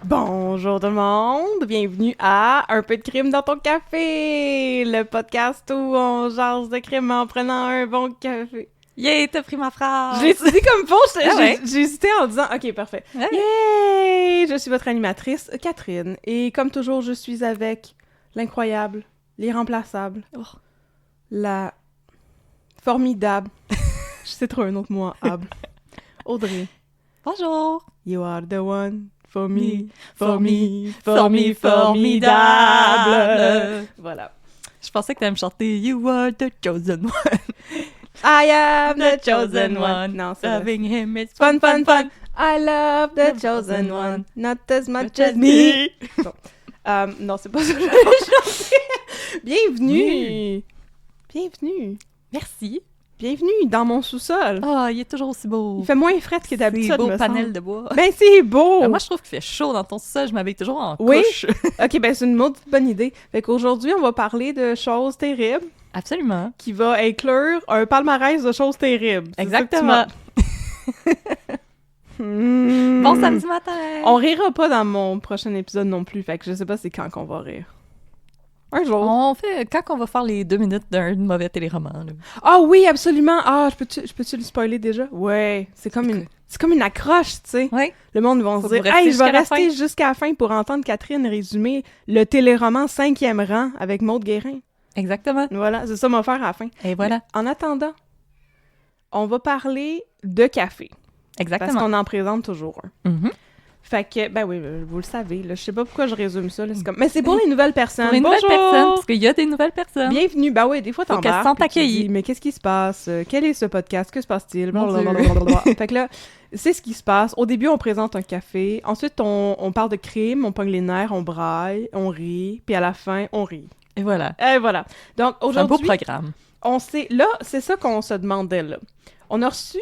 Bonjour tout le monde, bienvenue à Un peu de crime dans ton café, le podcast où on jase de crime en prenant un bon café. Yay, t'as pris ma phrase! Je l'ai dit comme faux, ouais. j'ai hésité en disant « Ok, parfait. Ouais. Yay! Je suis votre animatrice, Catherine, et comme toujours, je suis avec l'incroyable, l'irremplaçable, la formidable, je sais trop un autre mot en able, Audrey. Bonjour! You are the one for me, formidable! Voilà. Je pensais que t'allais me chanter You are the chosen one. I am the chosen one. Non, c'est vrai. Loving him, it's Fun, fun, fun. I love the chosen one. Not as much as me. Bon. Non, c'est pas ça que j'allais chanter. Bienvenue. Bienvenue. Merci. Bienvenue dans mon sous-sol. Ah, il est toujours aussi beau. Il fait moins frais que d'habitude, C'est beau me panel semble. de bois. Ben, c'est beau. Moi, je trouve qu'il fait chaud dans ton sol. Je m'habille toujours en Oui. couche. OK, ben c'est une autre bonne idée. Fait qu'aujourd'hui, on va parler de choses terribles Absolument. qui va inclure un palmarès de choses terribles. C'est Exactement. ça que tu m'as- Bon samedi matin! On rira pas dans mon prochain épisode non plus, fait que je sais pas c'est quand qu'on va rire. Un jour. On fait quand on va faire les 2 minutes d'un mauvais téléroman. Là. Ah oui, absolument! Ah, je peux-tu le spoiler déjà? Ouais, c'est comme une accroche, tu sais. Oui. Le monde va se Faut dire que « vous Hey, restiez je vais jusqu'à la rester fin. jusqu'à la fin pour entendre Catherine résumer le téléroman 5e rang avec Maude Guérin. Exactement. » Voilà, c'est ça qu'on va faire à la fin. Et voilà. Mais en attendant, on va parler de café, parce Exactement. qu'on en présente toujours un. Mhm. Fait que, ben oui, vous le savez, là, je sais pas pourquoi je résume ça, là, c'est comme... Mais c'est pour les nouvelles personnes. Pour les nouvelles Bonjour! personnes, parce qu'il y a des nouvelles personnes. Bienvenue. Ben oui, des fois, Faut qu'elles t'embarques. se sentent puis tu accueillies. dis, mais qu'est-ce qui se passe? Quel est ce podcast? Que se passe-t-il? Mon Dieu. Blablabla. Fait que là, c'est ce qui se passe. Au début, on présente un café. Ensuite, on parle de crime, on pogne les nerfs, on braille, on rit. Puis à la fin, on rit. Et voilà. Et voilà. Donc, C'est un beau aujourd'hui, programme. là, c'est ça qu'on se demandait, là. On a reçu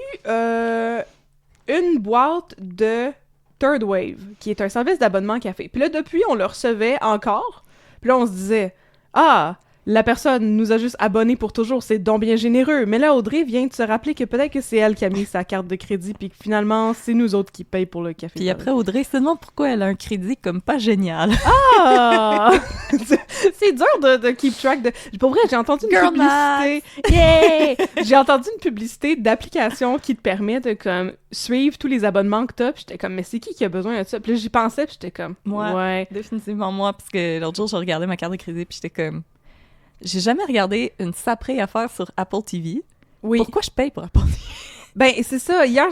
une boîte de Third Wave, qui est un service d'abonnement café. Puis là, depuis, on le recevait encore. Puis là, on se disait, ah, la personne nous a juste abonnés pour toujours, c'est donc bien généreux. Mais là, Audrey vient de se rappeler que peut-être que c'est elle qui a mis sa carte de crédit, puis que finalement, c'est nous autres qui payent pour le café. Puis après, Audrey se demande pourquoi elle a un crédit comme pas génial. Ah! C'est dur de keep track de... Pour vrai, j'ai entendu une Girl publicité... Yeah! J'ai entendu une publicité d'application qui te permet de comme suivre tous les abonnements que t'as, puis j'étais comme, mais c'est qui a besoin de ça? Puis là, j'y pensais, puis j'étais comme, Moi. ouais. Définitivement moi, parce que l'autre jour, je regardais ma carte de crédit, puis j'étais comme... J'ai jamais regardé une saprée affaire sur Apple TV. Oui. Pourquoi je paye pour Apple TV? Ben, c'est ça. Hier,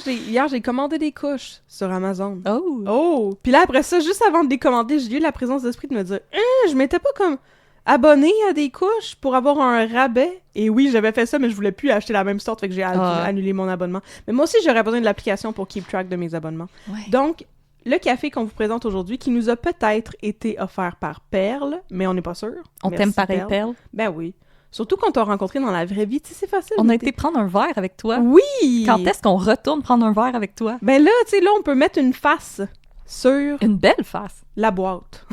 j'ai commandé des couches sur Amazon. Oh! Oh! Puis là, après ça, juste avant de les commander, j'ai eu la présence d'esprit de me dire « je m'étais pas comme abonnée à des couches pour avoir un rabais. » Et oui, j'avais fait ça, mais je voulais plus acheter la même sorte, fait que j'ai annulé mon abonnement. Mais moi aussi, j'aurais besoin de l'application pour keep track de mes abonnements. Ouais. Donc, le café qu'on vous présente aujourd'hui, qui nous a peut-être été offert par Perle, mais on n'est pas sûr. On Merci, t'aime pareil, Perle. Ben oui. Surtout quand on t'a rencontré dans la vraie vie, tu sais, c'est facile. On a été prendre un verre avec toi. Oui! Quand est-ce qu'on retourne prendre un verre avec toi? Ben là, tu sais, là, on peut mettre une face sur Une belle face. la boîte.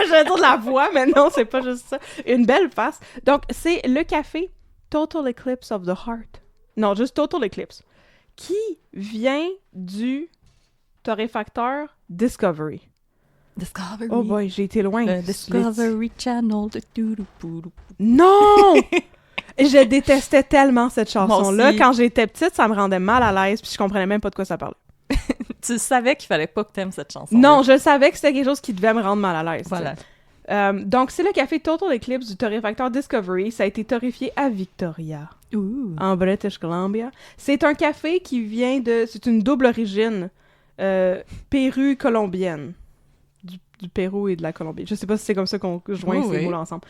J'allais dire de la voix, mais non, c'est pas juste ça. Une belle face. Donc, c'est le café Total Eclipse of the Heart. Non, juste Total Eclipse. Qui vient du torréfacteur Discovery. Discovery. Oh boy, j'ai été loin. Le Discovery Channel. Non! Je détestais tellement cette Moi chanson-là. aussi. Quand j'étais petite, ça me rendait mal à l'aise, puis je comprenais même pas de quoi ça parlait. Tu savais qu'il fallait pas que t'aimes cette chanson. Non, je savais que c'était quelque chose qui devait me rendre mal à l'aise. Voilà. tu sais. Donc, c'est le café Total Eclipse du torréfacteur Discovery. Ça a été torréfié à Victoria, Ouh. en British Columbia. C'est un café qui vient de... C'est une double origine Pérou-colombienne. Du Pérou et de la Colombie. Je sais pas si c'est comme ça qu'on joint ces mots-là ensemble.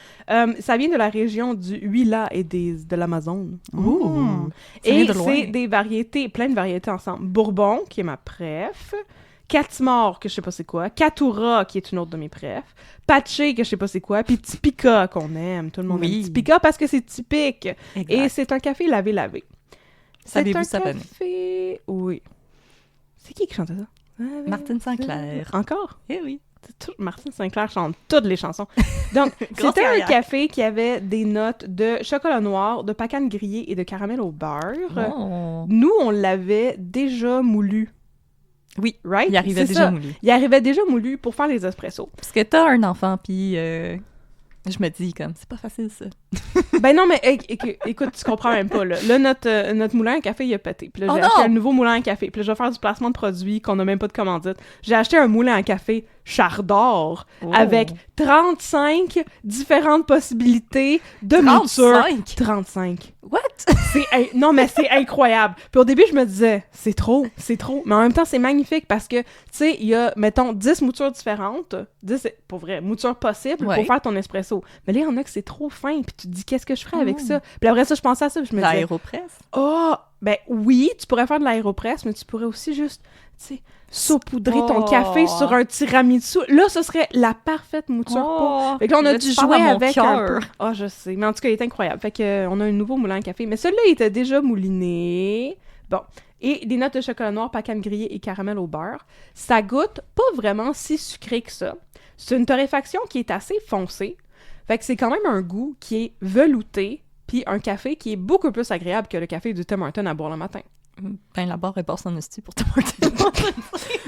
Ça vient de la région du Huila et de l'Amazone. Ouh. Ça Et vient de loin. c'est des variétés, plein de variétés ensemble. Bourbon, qui est ma préf, Katimor, que je sais pas c'est quoi, Katura, qui est une autre de mes préfs, Patché, que je sais pas c'est quoi, puis Tipika, qu'on aime. Tout le monde aime Tipika parce que c'est typique. Exact. Et c'est un café lavé. Savez-vous c'est un s'abonner? café... Oui. C'est qui chantait ça? Martine Sinclair. Encore? Eh oui. Martine Sinclair chante toutes les chansons. Donc, Grosse c'était un carrière. café qui avait des notes de chocolat noir, de pacane grillée et de caramel au beurre. Oh. Nous, on l'avait déjà moulu. Oui, Right? il arrivait C'est déjà ça. moulu. Il arrivait déjà moulu pour faire les espressos. Parce que t'as un enfant, puis je me dis comme, c'est pas facile ça. Ben non, mais écoute, tu comprends même pas, là. Là, notre moulin à café, il a pété. Puis là, Oh j'ai non! acheté un nouveau moulin à café. Puis là, je vais faire du placement de produits qu'on n'a même pas de commandite. J'ai acheté un moulin à café Chardor avec 35 différentes possibilités de mouture. 35? 35. What? Non, mais c'est incroyable. Puis au début, je me disais, c'est trop. Mais en même temps, c'est magnifique parce que, tu sais, il y a, mettons, 10 moutures différentes. 10, pour vrai, moutures possibles Ouais. pour faire ton espresso. Mais là, il y en a que c'est trop fin. Puis tu te dis, qu'est-ce que je ferais avec ça? Puis après ça, je pensais à ça. Puis je me disais, L'aéropresse? ben oui, tu pourrais faire de l'aéropresse, mais tu pourrais aussi juste, tu sais, saupoudrer ton café sur un tiramisu. Là, ce serait la parfaite mouture pour... Fait que là, on a dû jouer avec un peu. Ah, je sais. Mais en tout cas, il est incroyable. Fait que on a un nouveau moulin à café. Mais celui-là, il était déjà mouliné. Bon. Et des notes de chocolat noir, pacane grillée et caramel au beurre. Ça goûte pas vraiment si sucré que ça. C'est une torréfaction qui est assez foncée. Fait que c'est quand même un goût qui est velouté, puis un café qui est beaucoup plus agréable que le café du Tim Hortons à boire le matin. Ben, la barre est basse en esti pour Tim Hortons.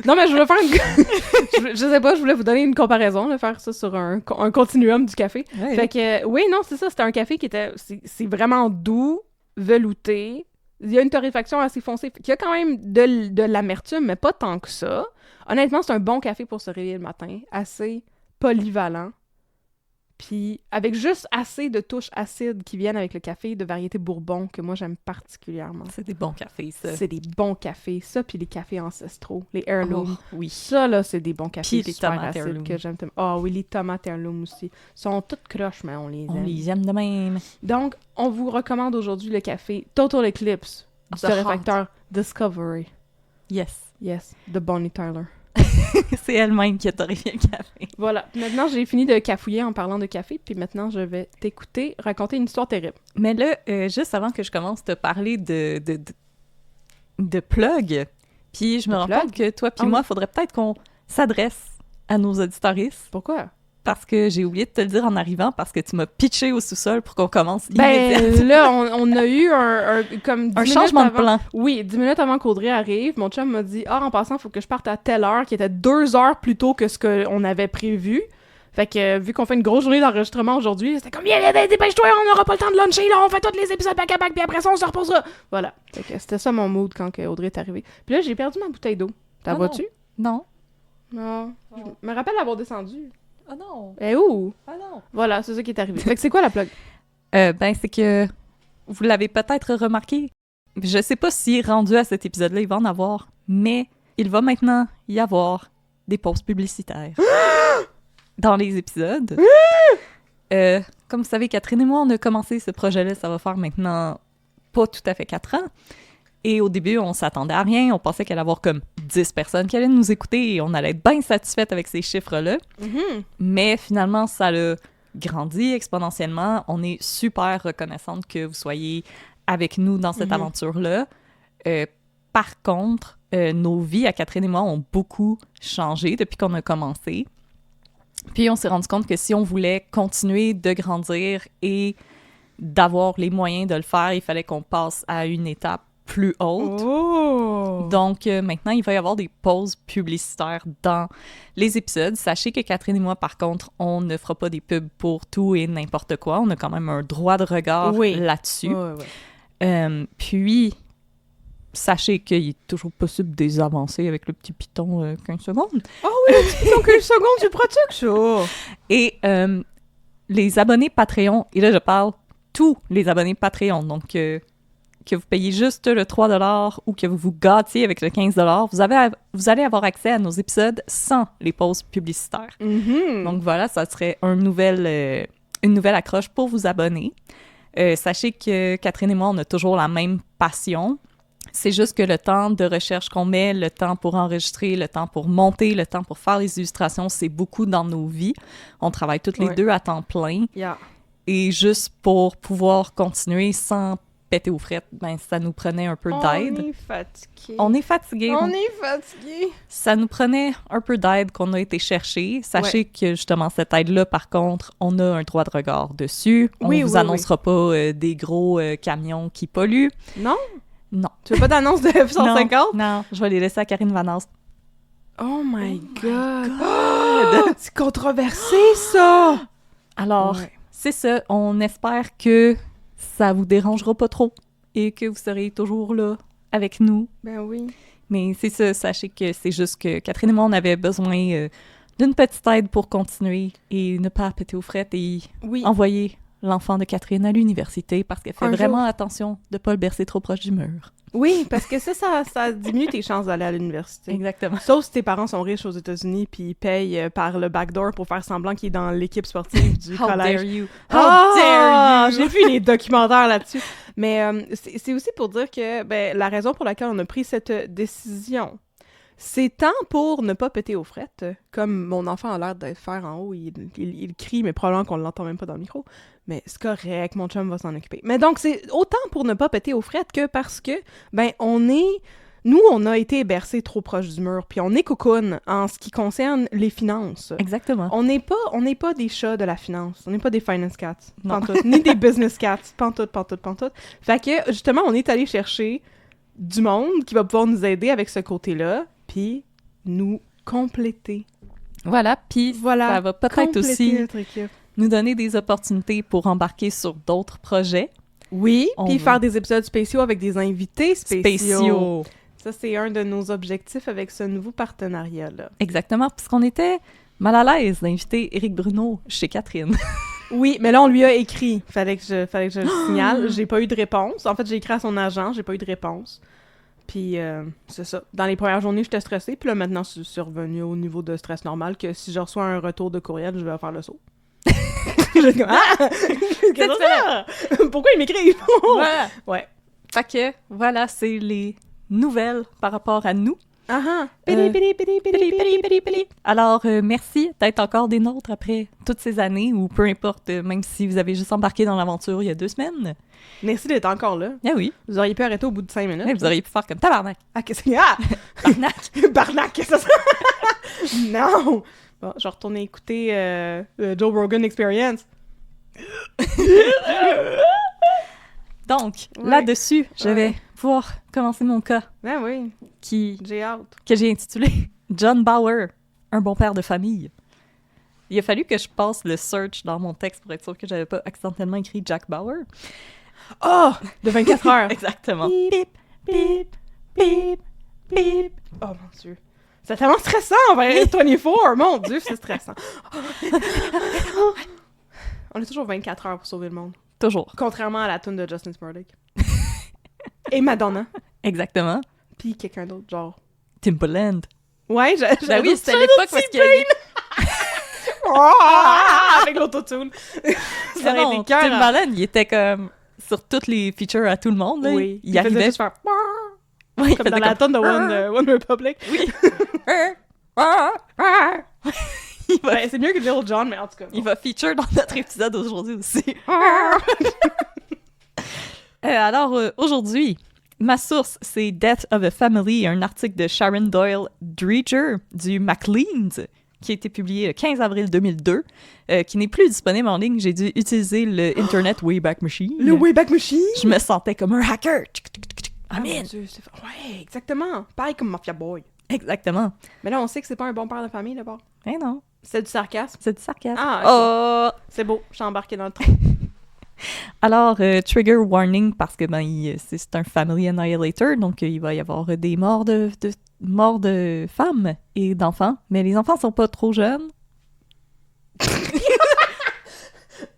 Non, mais je voulais faire une... je sais pas, je voulais vous donner une comparaison, de faire ça sur un continuum du café. Ouais. Fait que, oui, non, c'est ça, c'était un café qui était... C'est vraiment doux, velouté. Il y a une torréfaction assez foncée. Il y a quand même de l'amertume, mais pas tant que ça. Honnêtement, c'est un bon café pour se réveiller le matin. Assez polyvalent. Puis avec juste assez de touches acides qui viennent avec le café de variété Bourbon, que moi j'aime particulièrement. C'est des bons cafés, ça. C'est des bons cafés. Ça, puis les cafés ancestraux, les heirlooms. Oh, oui. Ça, là, c'est des bons cafés Puis les super tomates acides heirloom. que j'aime. Ah oui, les tomates heirloom aussi. Ils sont toutes croches, mais on les aime. On les aime de même. Donc, on vous recommande aujourd'hui le café Total Eclipse du The torréfacteur Discovery. Yes. Yes, de Bonnie Tyler. C'est elle-même qui a torréfié le café. Voilà. Maintenant, j'ai fini de cafouiller en parlant de café, puis maintenant, je vais t'écouter raconter une histoire terrible. Mais là, juste avant que je commence te parler de plug, puis je me De rends plug? compte que toi puis Ah moi, oui. il faudrait peut-être qu'on s'adresse à nos auditoristes, Pourquoi? parce que j'ai oublié de te le dire en arrivant, parce que tu m'as pitché au sous-sol pour qu'on commence Ben immédiatement. là, on a eu comme 10 Un minutes changement de avant- plan. Oui, 10 minutes avant qu'Audrey arrive, mon chum m'a dit « Ah, en passant, il faut que je parte à telle heure, qui était 2 heures plus tôt que ce qu'on avait prévu. » Fait que, vu qu'on fait une grosse journée d'enregistrement aujourd'hui, c'était comme « Dépêche-toi, on n'aura pas le temps de luncher, là, on fait tous les épisodes back à back, puis après ça, on se reposera. » Voilà. Fait que c'était ça mon mood quand que Audrey est arrivée. Puis là, j'ai perdu ma bouteille d'eau. T'as Ah vois-tu? Non. Non. Je me rappelle l'avoir descendue. Ah non. Eh où? Ah non. Voilà, c'est ça qui est arrivé. Fait que c'est quoi la plug? Ben, c'est que vous l'avez peut-être remarqué. Je sais pas si rendu à cet épisode-là, il va en avoir, mais il va maintenant y avoir des pauses publicitaires dans les épisodes. Comme vous savez, Catherine et moi, on a commencé ce projet-là, ça va faire maintenant pas tout à fait 4 ans. Et au début, on s'attendait à rien. On pensait qu'elle allait avoir comme 10 personnes qui allaient nous écouter et on allait être bien satisfaite avec ces chiffres-là. Mhm. Mais finalement, ça a grandi exponentiellement. On est super reconnaissante que vous soyez avec nous dans cette aventure-là. Par contre, nos vies à Catherine et moi ont beaucoup changé depuis qu'on a commencé. Puis on s'est rendu compte que si on voulait continuer de grandir et d'avoir les moyens de le faire, il fallait qu'on passe à une étape plus haute. Oh! Donc, maintenant, il va y avoir des pauses publicitaires dans les épisodes. Sachez que Catherine et moi, par contre, on ne fera pas des pubs pour tout et n'importe quoi. On a quand même un droit de regard là-dessus. Ouais. Puis, sachez qu'il est toujours possible de les avancer avec le petit piton 15 secondes. Oh oui, le petit piton 15 secondes, c'est pratique, ça! Et les abonnés Patreon, et là, je parle tous les abonnés Patreon, donc que vous payez juste le 3$ ou que vous vous gâtiez avec le 15$, vous allez avoir accès à nos épisodes sans les pauses publicitaires. Mhm. Donc voilà, ça serait une nouvelle accroche pour vous abonner. Sachez que Catherine et moi, on a toujours la même passion. C'est juste que le temps de recherche qu'on met, le temps pour enregistrer, le temps pour monter, le temps pour faire les illustrations, c'est beaucoup dans nos vies. On travaille toutes les deux à temps plein. Yeah. Et juste pour pouvoir continuer sans péter aux frettes, ben ça nous prenait un peu d'aide. On est fatigué. On est fatigué. On est fatigué. Ça nous prenait un peu d'aide qu'on a été chercher. Sachez que justement, cette aide-là, par contre, on a un droit de regard dessus. On ne vous annoncera pas des gros camions qui polluent. Non? Non. Tu veux pas d'annonce de F-150? Non, je vais les laisser à Karine Vanasse. Oh my God! C'est controversé, ça! Alors, c'est ça. On espère que ça vous dérangera pas trop et que vous serez toujours là avec nous. Ben oui. Mais c'est ça, sachez que c'est juste que Catherine et moi, on avait besoin d'une petite aide pour continuer et ne pas péter aux frettes et envoyer l'enfant de Catherine à l'université parce qu'elle fait vraiment attention de ne pas le bercer trop proche du mur. Oui, parce que ça diminue tes chances d'aller à l'université. Exactement. Sauf si tes parents sont riches aux États-Unis puis ils payent par le backdoor pour faire semblant qu'il est dans l'équipe sportive du collège. How dare you! How dare you! J'ai vu les documentaires là-dessus. Mais c'est aussi pour dire que la raison pour laquelle on a pris cette décision, c'est tant pour ne pas péter aux frettes, comme mon enfant a l'air d'être faire en haut, il crie, mais probablement qu'on ne l'entend même pas dans le micro. Mais c'est correct, mon chum va s'en occuper. Mais donc, c'est autant pour ne pas péter aux frettes que parce que, nous, on a été bercés trop proche du mur, puis on est cocoon en ce qui concerne les finances. Exactement. On n'est pas des chats de la finance. On n'est pas des finance cats, pantoute, ni des business cats, pantoute. Fait que, justement, on est allé chercher du monde qui va pouvoir nous aider avec ce côté-là, puis nous compléter. Voilà, puis ça va peut-être aussi notre équipe. Nous donner des opportunités pour embarquer sur d'autres projets. Oui, puis faire des épisodes spéciaux avec des invités spéciaux. Ça, c'est un de nos objectifs avec ce nouveau partenariat-là. Exactement, puisqu'on était mal à l'aise d'inviter Éric Bruno chez Catherine. Oui, mais là, on lui a écrit. Fallait que je le signale. J'ai pas eu de réponse. En fait, j'ai écrit à son agent, j'ai pas eu de réponse. Puis, c'est ça. Dans les premières journées, j'étais stressée. Puis là, maintenant, je suis revenue au niveau de stress normal que si je reçois un retour de courriel, je vais faire le saut. Je suis comme, qu'est-ce que c'est ça? Pourquoi ils m'écrivent? Voilà. Ouais. Fait que, voilà, c'est les nouvelles par rapport à nous. Alors, merci d'être encore des nôtres après toutes ces années, ou peu importe, même si vous avez juste embarqué dans l'aventure il y a 2 semaines. Merci d'être encore là. Ah oui. Vous auriez pu arrêter au bout de 5 minutes. Ouais, vous auriez pu faire comme tabarnak. Ah, qu'est-ce qu'il y a? Barnac. Barnac, qu'est-ce que c'est? Non! Bon, je vais retourner écouter Joe Rogan Experience. Donc, là-dessus, je vais pouvoir commencer mon cas. Ah oui, j'ai hâte. Que j'ai intitulé John Bauer, un bon père de famille. Il a fallu que je passe le search dans mon texte pour être sûr que j'avais pas accidentellement écrit Jack Bauer. Oh! De 24 heures. Exactement. Bip, bip, bip, bip. Oh mon Dieu. C'est tellement stressant, 24, mon Dieu, c'est stressant. On a toujours 24 heures pour sauver le monde. Toujours. Contrairement à la tune de Justin Timberlake. Et Madonna. Exactement. Puis quelqu'un d'autre, genre... Timbaland. Ouais, ben oui, c'était l'époque où est-ce qu'il y a eu... avec l'autotune. Ça aurait été cœur. Timbaland, il était comme sur toutes les features à tout le monde. Là. Oui. Il arrivait juste faire... Oui, comme dans la tonne de One Republic. Oui. C'est mieux que Little John, mais en tout cas. Il va feature dans notre épisode aujourd'hui aussi. Alors, aujourd'hui, ma source, c'est Death of a Family, un article de Sharon Doyle Dreger du Maclean's, qui a été publié le 15 avril 2002, qui n'est plus disponible en ligne. J'ai dû utiliser le Internet Wayback Machine. Le Wayback Machine? Je me sentais comme un hacker. Ah, mon Dieu, ouais, exactement. Pareil comme Mafia Boy. Exactement. Mais là, on sait que c'est pas un bon père de famille, d'abord. Eh non. C'est du sarcasme. C'est du sarcasme. Ah, okay. Oh! C'est beau, je suis embarquée dans le train. Alors, trigger warning, parce que c'est un family annihilator, donc il va y avoir des morts de femmes et d'enfants, mais les enfants sont pas trop jeunes.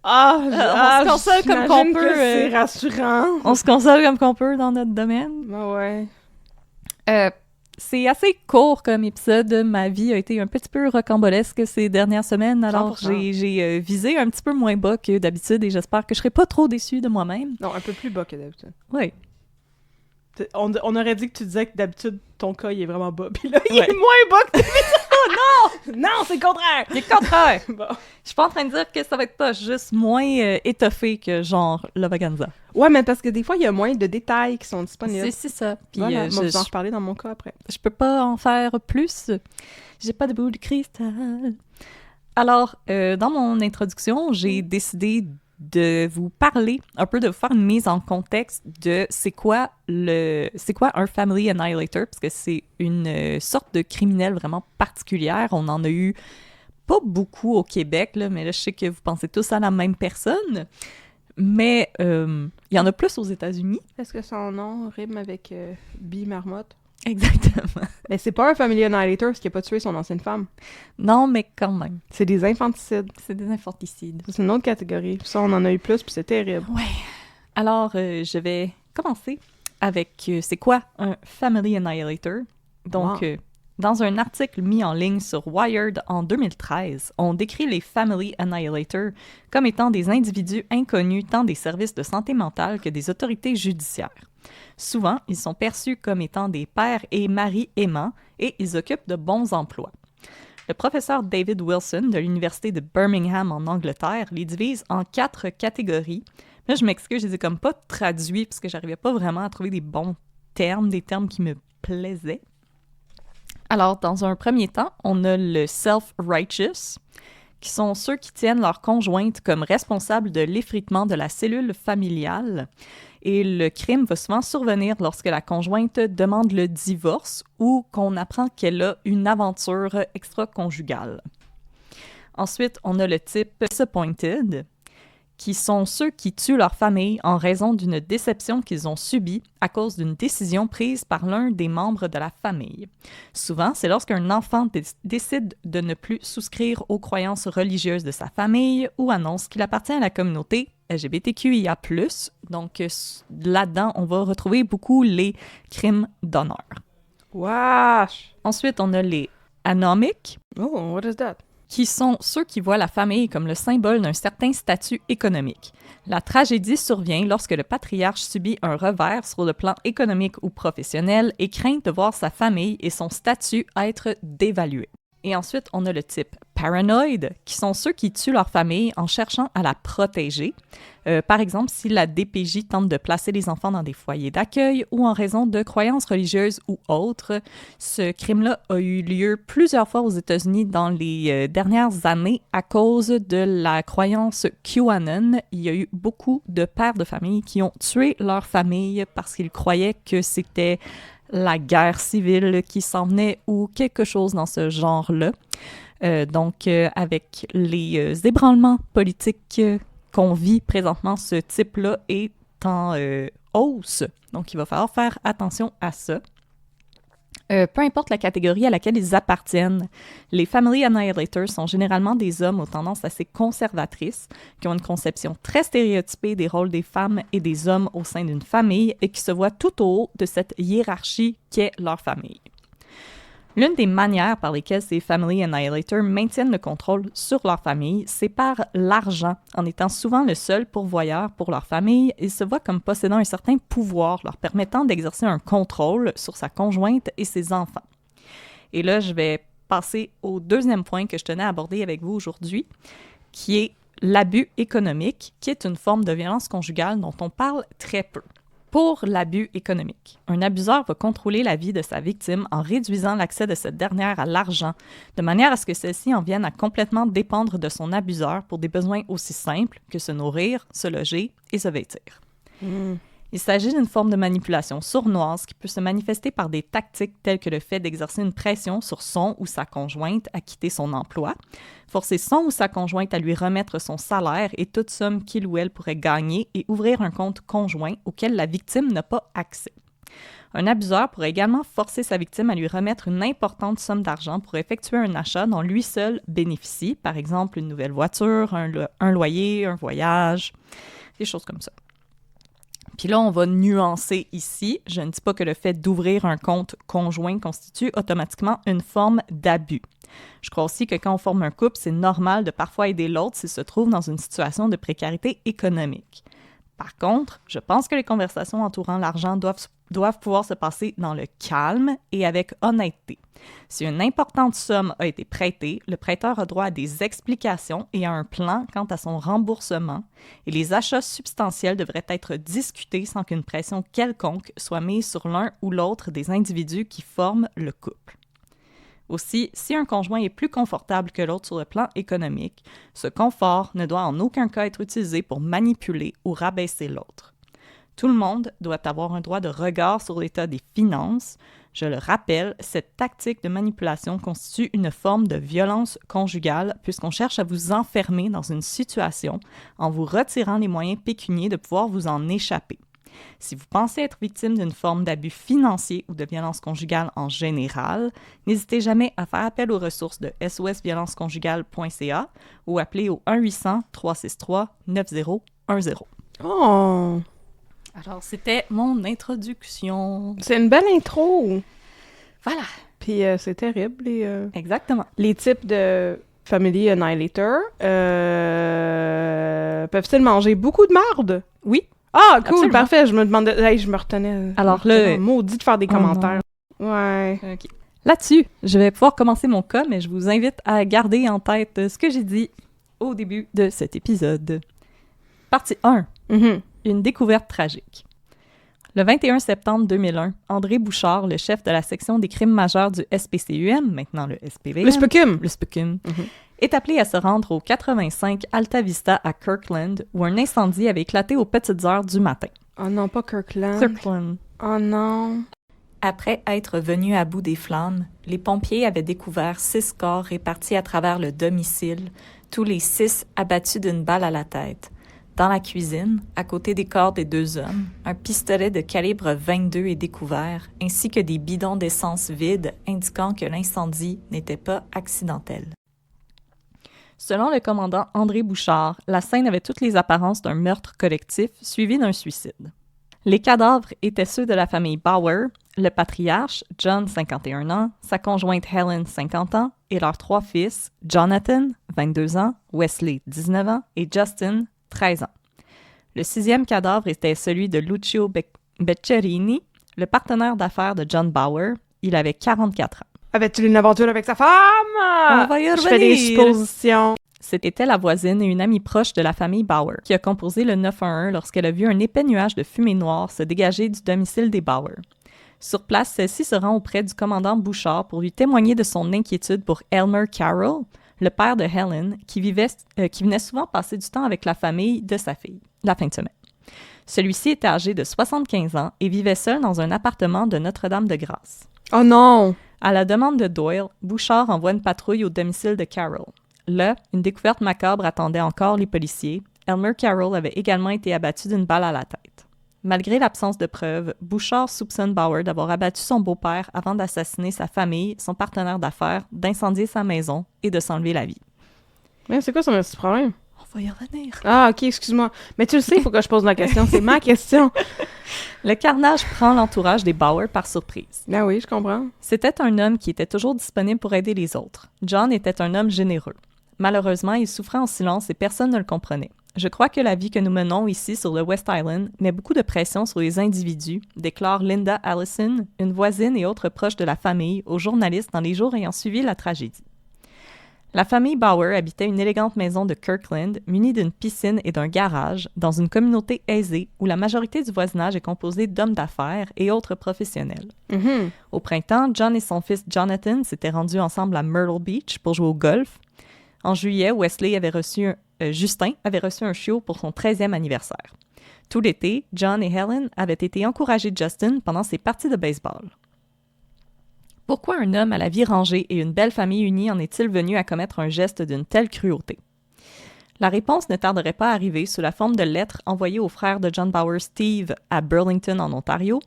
On se console comme qu'on peut. C'est rassurant. On se console comme qu'on peut dans notre domaine. Ouais. C'est assez court comme épisode. Ma vie a été un petit peu rocambolesque ces dernières semaines, alors 100%. j'ai visé un petit peu moins bas que d'habitude et j'espère que je serai pas trop déçue de moi-même. Non, un peu plus bas que d'habitude. Oui. On aurait dit que tu disais que d'habitude, ton cas, il est vraiment bas. Puis là, il Ouais. est moins bas que tes Oh non! Non, c'est le contraire! C'est le contraire! Bon. Je suis pas en train de dire que ça va être pas juste moins étoffé que genre Lavaganza. Ouais, mais parce que des fois, il y a moins de détails qui sont disponibles. C'est ça. Puis Voilà, moi, je vais en je reparler dans mon cas après. peux pas en faire plus. J'ai pas de boule de cristal. Alors, dans mon introduction, j'ai décidé de vous parler un peu, de vous faire une mise en contexte de c'est quoi un Family Annihilator, parce que c'est une sorte de criminel vraiment particulière. On en a eu pas beaucoup au Québec, là, mais là, je sais que vous pensez tous à la même personne. Mais il y en a plus aux États-Unis. Est-ce que son nom rime avec Bee Marmotte? Exactement. Mais c'est pas un Family Annihilator parce qu'il a pas tué son ancienne femme. Non, mais quand même. C'est des infanticides. C'est des infanticides. C'est une autre catégorie. Ça, on en a eu plus, puis c'est terrible. Ouais. Alors, je vais commencer avec c'est quoi un Family Annihilator. Donc, Wow. dans un article mis en ligne sur Wired en 2013, on décrit les Family Annihilators comme étant des individus inconnus tant des services de santé mentale que des autorités judiciaires. Souvent, ils sont perçus comme étant des pères et maris aimants et ils occupent de bons emplois. Le professeur David Wilson de l'Université de Birmingham en Angleterre les divise en 4 catégories. Là, je m'excuse, je les ai comme pas traduits parce que j'arrivais pas vraiment à trouver des bons termes, des termes qui me plaisaient. Alors, dans un premier temps, on a le self-righteous, qui sont ceux qui tiennent leur conjointe comme responsable de l'effritement de la cellule familiale. Et le crime va souvent survenir lorsque la conjointe demande le divorce ou qu'on apprend qu'elle a une aventure extra-conjugale. Ensuite, on a le type disappointed, qui sont ceux qui tuent leur famille en raison d'une déception qu'ils ont subie à cause d'une décision prise par l'un des membres de la famille. Souvent, c'est lorsqu'un enfant décide de ne plus souscrire aux croyances religieuses de sa famille ou annonce qu'il appartient à la communauté LGBTQIA+. Donc, là-dedans, on va retrouver beaucoup les crimes d'honneur. Wesh! Ensuite, on a les anomiques, Oh, what is that? qui sont ceux qui voient la famille comme le symbole d'un certain statut économique. La tragédie survient lorsque le patriarche subit un revers sur le plan économique ou professionnel et craint de voir sa famille et son statut être dévalués. Et ensuite, on a le type paranoïde, qui sont ceux qui tuent leur famille en cherchant à la protéger. Par exemple, si la DPJ tente de placer les enfants dans des foyers d'accueil ou en raison de croyances religieuses ou autres. Ce crime-là a eu lieu plusieurs fois aux États-Unis dans les dernières années à cause de la croyance QAnon. Il y a eu beaucoup de pères de famille qui ont tué leur famille parce qu'ils croyaient que c'était la guerre civile qui s'en venait ou quelque chose dans ce genre-là. Donc, avec les ébranlements politiques qu'on vit présentement, ce type-là est en hausse. Donc, il va falloir faire attention à ça. Peu importe la catégorie à laquelle ils appartiennent, les Family Annihilators sont généralement des hommes aux tendances assez conservatrices, qui ont une conception très stéréotypée des rôles des femmes et des hommes au sein d'une famille et qui se voient tout au haut de cette hiérarchie qu'est leur famille. L'une des manières par lesquelles ces Family Annihilators maintiennent le contrôle sur leur famille, c'est par l'argent. En étant souvent le seul pourvoyeur pour leur famille, ils se voient comme possédant un certain pouvoir, leur permettant d'exercer un contrôle sur sa conjointe et ses enfants. Et là, je vais passer au deuxième point que je tenais à aborder avec vous aujourd'hui, qui est l'abus économique, qui est une forme de violence conjugale dont on parle très peu. Pour l'abus économique, un abuseur va contrôler la vie de sa victime en réduisant l'accès de cette dernière à l'argent, de manière à ce que celle-ci en vienne à complètement dépendre de son abuseur pour des besoins aussi simples que se nourrir, se loger et se vêtir. Il s'agit d'une forme de manipulation sournoise qui peut se manifester par des tactiques telles que le fait d'exercer une pression sur son ou sa conjointe à quitter son emploi, forcer son ou sa conjointe à lui remettre son salaire et toute somme qu'il ou elle pourrait gagner et ouvrir un compte conjoint auquel la victime n'a pas accès. Un abuseur pourrait également forcer sa victime à lui remettre une importante somme d'argent pour effectuer un achat dont lui seul bénéficie, par exemple une nouvelle voiture, un loyer, un voyage, des choses comme ça. Puis là, on va nuancer ici. Je ne dis pas que le fait d'ouvrir un compte conjoint constitue automatiquement une forme d'abus. Je crois aussi que quand on forme un couple, c'est normal de parfois aider l'autre s'il se trouve dans une situation de précarité économique. Par contre, je pense que les conversations entourant l'argent doivent pouvoir se passer dans le calme et avec honnêteté. Si une importante somme a été prêtée, le prêteur a droit à des explications et à un plan quant à son remboursement, et les achats substantiels devraient être discutés sans qu'une pression quelconque soit mise sur l'un ou l'autre des individus qui forment le couple. Aussi, si un conjoint est plus confortable que l'autre sur le plan économique, ce confort ne doit en aucun cas être utilisé pour manipuler ou rabaisser l'autre. Tout le monde doit avoir un droit de regard sur l'état des finances. Je le rappelle, cette tactique de manipulation constitue une forme de violence conjugale puisqu'on cherche à vous enfermer dans une situation en vous retirant les moyens pécuniaires de pouvoir vous en échapper. Si vous pensez être victime d'une forme d'abus financier ou de violence conjugale en général, n'hésitez jamais à faire appel aux ressources de sosviolenceconjugale.ca ou appeler au 1-800-363-9010. Oh! Alors, c'était mon introduction. C'est une belle intro! Voilà. Puis c'est terrible, Exactement. les types de Family Annihilator. Peuvent-ils manger beaucoup de marde? Oui. Ah, cool, Absolument. Parfait, je me demandais... Hey, je me retenais. Alors, Maudit de faire des Oh commentaires. Ouais. OK. Là-dessus, je vais pouvoir commencer mon cas, mais je vous invite à garder en tête ce que j'ai dit au début de cet épisode. Partie 1. Mhm. Une découverte tragique. Le 21 septembre 2001, André Bouchard, le chef de la section des crimes majeurs du SPCUM, maintenant le SPVM, Le Specum. le SPCUM, Mhm. est appelé à se rendre au 85 Alta Vista à Kirkland, où un incendie avait éclaté aux petites heures du matin. Oh non, pas Kirkland. Kirkland. Oh non. Après être venus à bout des flammes, les pompiers avaient découvert 6 corps répartis à travers le domicile, tous les 6 abattus d'une balle à la tête. Dans la cuisine, à côté des corps des 2 hommes, un pistolet de calibre 22 est découvert, ainsi que des bidons d'essence vides indiquant que l'incendie n'était pas accidentel. Selon le commandant André Bouchard, la scène avait toutes les apparences d'un meurtre collectif suivi d'un suicide. Les cadavres étaient ceux de la famille Bauer, le patriarche, John, 51 ans, sa conjointe Helen, 50 ans, et leurs 3 fils, Jonathan, 22 ans, Wesley, 19 ans, et Justin, 13 ans. Le 6e cadavre était celui de Lucio Beccerini, le partenaire d'affaires de John Bauer. Il avait 44 ans. Avait-il une aventure avec sa femme? On va y Je fais des revenir. suppositions. C'était la voisine et une amie proche de la famille Bauer qui a composé le 911 lorsqu'elle a vu un épais nuage de fumée noire se dégager du domicile des Bauer. Sur place, celle-ci se rend auprès du commandant Bouchard pour lui témoigner de son inquiétude pour Elmer Carroll, le père de Helen, qui venait souvent passer du temps avec la famille de sa fille, la fin de semaine. Celui-ci était âgé de 75 ans et vivait seul dans un appartement de Notre-Dame-de-Grâce. Oh non! À la demande de Doyle, Bouchard envoie une patrouille au domicile de Carroll. Là, une découverte macabre attendait encore les policiers. Elmer Carroll avait également été abattu d'une balle à la tête. Malgré l'absence de preuves, Bouchard soupçonne Bauer d'avoir abattu son beau-père avant d'assassiner sa famille, son partenaire d'affaires, d'incendier sa maison et de s'enlever la vie. Mais c'est quoi son petit problème? On va y revenir. Ah, ok, excuse-moi. Mais tu le sais, il faut que je pose la question. C'est ma question. Le carnage prend l'entourage des Bauer par surprise. Ben oui, je comprends. C'était un homme qui était toujours disponible pour aider les autres. John était un homme généreux. Malheureusement, il souffrait en silence et personne ne le comprenait. Je crois que la vie que nous menons ici sur le West Island met beaucoup de pression sur les individus, déclare Linda Allison, une voisine et autre proche de la famille, aux journalistes dans les jours ayant suivi la tragédie. La famille Bauer habitait une élégante maison de Kirkland, munie d'une piscine et d'un garage, dans une communauté aisée où la majorité du voisinage est composée d'hommes d'affaires et autres professionnels. Mhm. Au printemps, John et son fils Jonathan s'étaient rendus ensemble à Myrtle Beach pour jouer au golf. En juillet, Justin avait reçu un chiot pour son 13e anniversaire. Tout l'été, John et Helen avaient été encouragés de Justin pendant ses parties de baseball. Pourquoi un homme à la vie rangée et une belle famille unie en est-il venu à commettre un geste d'une telle cruauté? La réponse ne tarderait pas à arriver sous la forme de lettres envoyées au frère de John Bauer, Steve, à Burlington en Ontario,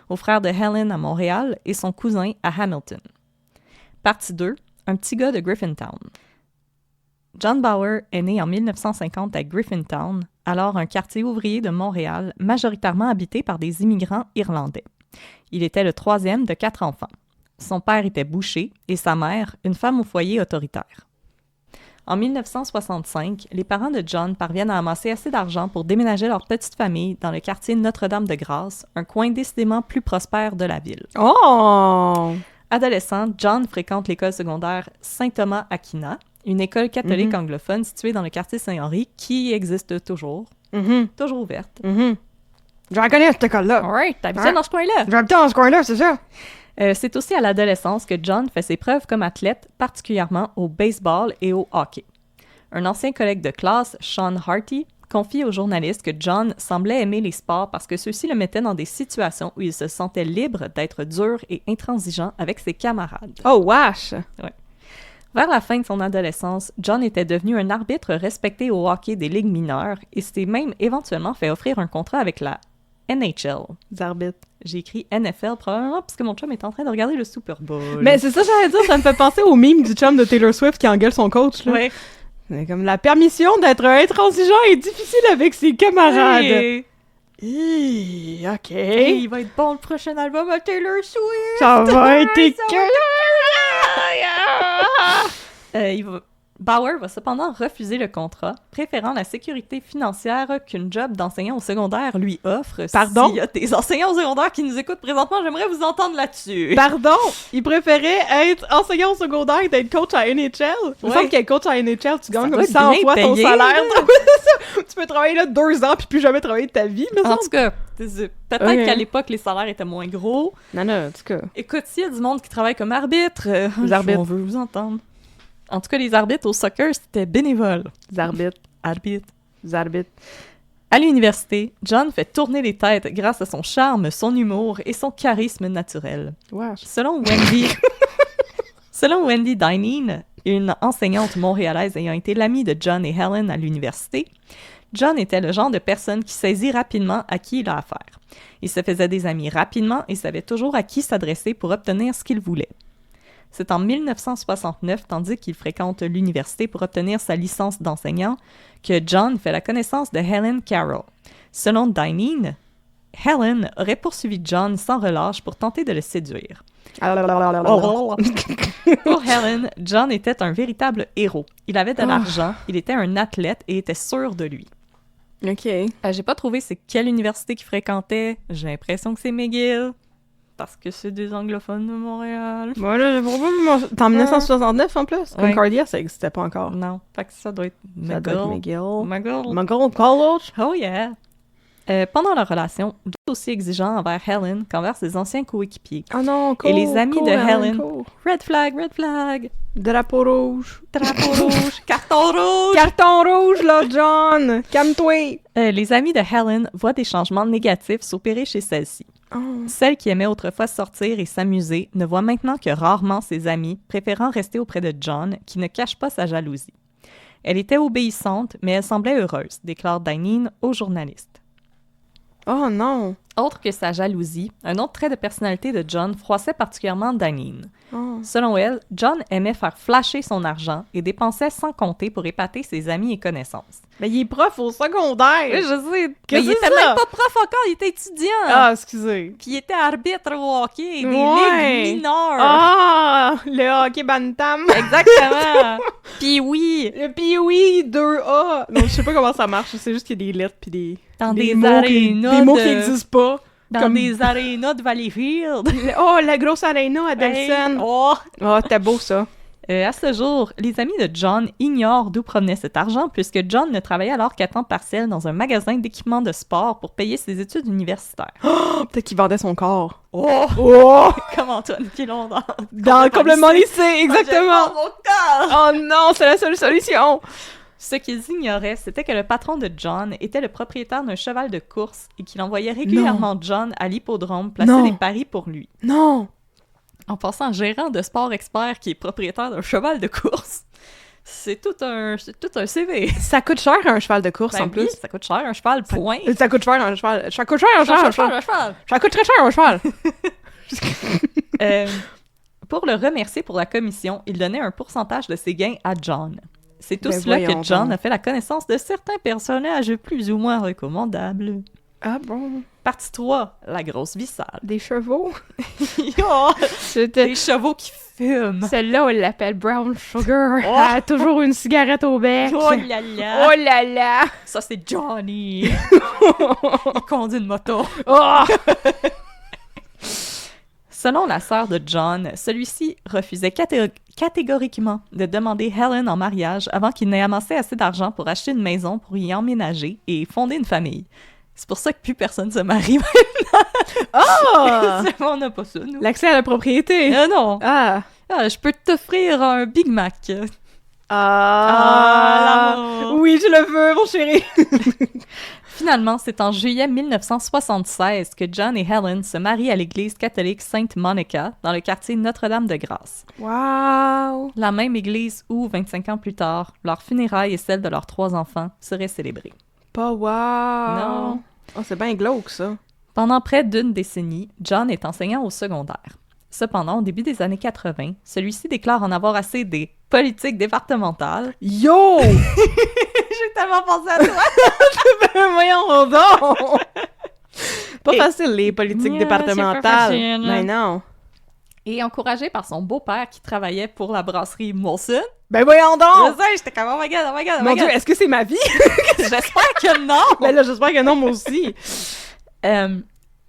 au frère de Helen à Montréal et son cousin à Hamilton. Partie 2. Un petit gars de Griffintown. John Bauer est né en 1950 à Griffintown, alors un quartier ouvrier de Montréal, majoritairement habité par des immigrants irlandais. Il était le 3e de 4 enfants. Son père était boucher et sa mère, une femme au foyer autoritaire. En 1965, les parents de John parviennent à amasser assez d'argent pour déménager leur petite famille dans le quartier Notre-Dame-de-Grâce, un coin décidément plus prospère de la ville. Oh! Adolescent, John fréquente l'école secondaire Saint-Thomas-Aquina, une école catholique anglophone située dans le quartier Saint-Henri qui existe toujours, toujours ouverte. Je la connais, cette école-là. Ouais, t'habitais dans ce coin-là. J'habite dans ce coin-là, c'est ça? C'est aussi à l'adolescence que John fait ses preuves comme athlète, particulièrement au baseball et au hockey. Un ancien collègue de classe, Sean Harty, confie au journaliste que John semblait aimer les sports parce que ceux-ci le mettaient dans des situations où il se sentait libre d'être dur et intransigeant avec ses camarades. Oh, wesh! Vers la fin de son adolescence, John était devenu un arbitre respecté au hockey des ligues mineures et s'était même éventuellement fait offrir un contrat avec la NHL. Des arbitres. J'ai écrit NFL probablement parce que mon chum est en train de regarder le Super Bowl. Mais c'est ça, j'allais dire, ça me fait penser au meme du chum de Taylor Swift qui engueule son coach, là. Ouais. C'est comme la permission d'être intransigeant est difficile avec ses camarades. Hey. OK. Hey, il va être bon le prochain album à Taylor Swift! Ça va être Bauer va cependant refuser le contrat, préférant la sécurité financière qu'une job d'enseignant au secondaire lui offre. Pardon? S'il y a des enseignants au secondaire qui nous écoutent présentement, j'aimerais vous entendre là-dessus. Pardon? Il préférait être enseignant au secondaire et d'être coach à NHL? Il me semble qu'être coach à NHL, tu gagnes comme 100 fois ton salaire. Tu peux travailler là 2 ans puis plus jamais travailler de ta vie, me semble. En tout cas, peut-être qu'à l'époque, les salaires étaient moins gros. Non, en tout cas. Écoute, s'il y a du monde qui travaille comme arbitre, les arbitres. on veut vous entendre. En tout cas, les arbitres au soccer, c'était bénévole. Les arbitres. Les arbitres. À l'université, John fait tourner les têtes grâce à son charme, son humour et son charisme naturel. Wesh. Selon Wendy Dineen, une enseignante montréalaise ayant été l'amie de John et Helen à l'université, John était le genre de personne qui saisit rapidement à qui il a affaire. Il se faisait des amis rapidement et savait toujours à qui s'adresser pour obtenir ce qu'il voulait. C'est en 1969, tandis qu'il fréquente l'université pour obtenir sa licence d'enseignant, que John fait la connaissance de Helen Carroll. Selon Dineen, Helen aurait poursuivi John sans relâche pour tenter de le séduire. Pour Helen, John était un véritable héros. Il avait de l'argent, il était un athlète et était sûr de lui. OK. J'ai pas trouvé c'est quelle université qu'il fréquentait. J'ai l'impression que c'est McGill. Parce que c'est des anglophones de Montréal. Voilà, c'est en 1969 en plus. Concordia, ça n'existait pas encore. Non, fait que ça doit être Ça doit être McGill. McGill. McGill College. Oh yeah! Pendant leur relation, John est aussi exigeant envers Helen qu'envers ses anciens coéquipiers. Oh non, cool, Et les amis de Helen. Cool. Red flag, red flag! Drapeau rouge. Drapeau rouge! Carton rouge! Carton rouge, là, John! Calme-toi! Les amis de Helen voient des changements négatifs s'opérer chez celle-ci. Oh. Celle qui aimait autrefois sortir et s'amuser ne voit maintenant que rarement ses amis, préférant rester auprès de John, qui ne cache pas sa jalousie. Elle était obéissante, mais elle semblait heureuse, déclare Dineen au journaliste. Oh non! Autre que sa jalousie, un autre trait de personnalité de John froissait particulièrement Dineen. Oh. Selon elle, John aimait faire flasher son argent et dépensait sans compter pour épater ses amis et connaissances. Mais il est prof au secondaire! Oui, je sais. Qu'est-ce Mais il que était c'est ça? même pas prof encore, il était étudiant. Ah, excusez. Puis il était arbitre au hockey des Ouais. ligues mineures. Ah! Le hockey bantam! Exactement. Puis oui, Le Pee-Wee 2A! Non, je sais pas comment ça marche, c'est juste qu'il y a des lettres pis dans des des mots arénas des mots qui n'existent pas. dans comme- des arénas de Valleyfield. Oh, la grosse arena à Delson! Hey. Oh. Oh, t'es beau ça! À ce jour, les amis de John ignorent d'où provenait cet argent puisque John ne travaillait alors qu'à temps partiel dans un magasin d'équipements de sport pour payer ses études universitaires. Oh, peut-être qu'il vendait son corps. Oh! Oh! Comme Antoine Pilon Dans complètement lycée, exactement! Mon corps! Oh non, c'est la seule solution! Ce qu'ils ignoraient, c'était que le patron de John était le propriétaire d'un cheval de course et qu'il envoyait régulièrement John à l'hippodrome placer Non. des paris pour lui. Non! En passant, gérant de sport expert qui est propriétaire d'un cheval de course, c'est tout un CV. Ça coûte cher un cheval de course Ben en oui, plus. ça coûte cher, un cheval, point. Ça coûte cher un cheval. Ça coûte cher un cheval. Un cheval. Ça coûte très cher un cheval. Pour le remercier pour la commission, il donnait un pourcentage de ses gains à John. C'est tout Ben cela que voyons John donc. a fait la connaissance de certains personnages plus ou moins recommandables. Ah bon? Partie 3, la grosse vissale. Des chevaux? Oh, C'était... des chevaux qui fument. Celle-là, on l'appelle Brown Sugar. Oh. Elle a toujours une cigarette au bec. Oh là là! Oh là là! Ça, c'est Johnny! Il conduit une moto. Oh! Selon la sœur de John, celui-ci refusait catégoriquement de demander Helen en mariage avant qu'il n'ait amassé assez d'argent pour acheter une maison pour y emménager et fonder une famille. C'est pour ça que plus personne se marie. Oh! On n'a pas ça, nous. L'accès à la propriété. Non. Ah! Ah, je peux t'offrir un Big Mac. Ah! l'amour. Oui, je le veux, mon chéri! Finalement, c'est en juillet 1976 que John et Helen se marient à l'église catholique Sainte Monica dans le quartier Notre-Dame-de-Grâce. Wow! La même église où, 25 ans plus tard, leurs funérailles et celles de leurs 3 enfants seraient célébrées. Pas wow! Non. Oh, c'est bien glauque, ça. Pendant près d'une décennie, John est enseignant au secondaire. Cependant, au début des années 80, celui-ci déclare en avoir assez des politiques départementales. Yo! J'ai tellement pensé à toi! Voyons donc! Pas Et- facile, les politiques Yeah, c'est pas départementales. facile. Mais non. Et encouragé par son beau-père qui travaillait pour la brasserie Molson. Ben voyons Je donc! sais, j'étais comme, oh my god, oh my god, oh Mon my Dieu, god. est-ce que c'est ma vie? J'espère que non! Ben là, j'espère que non, moi aussi.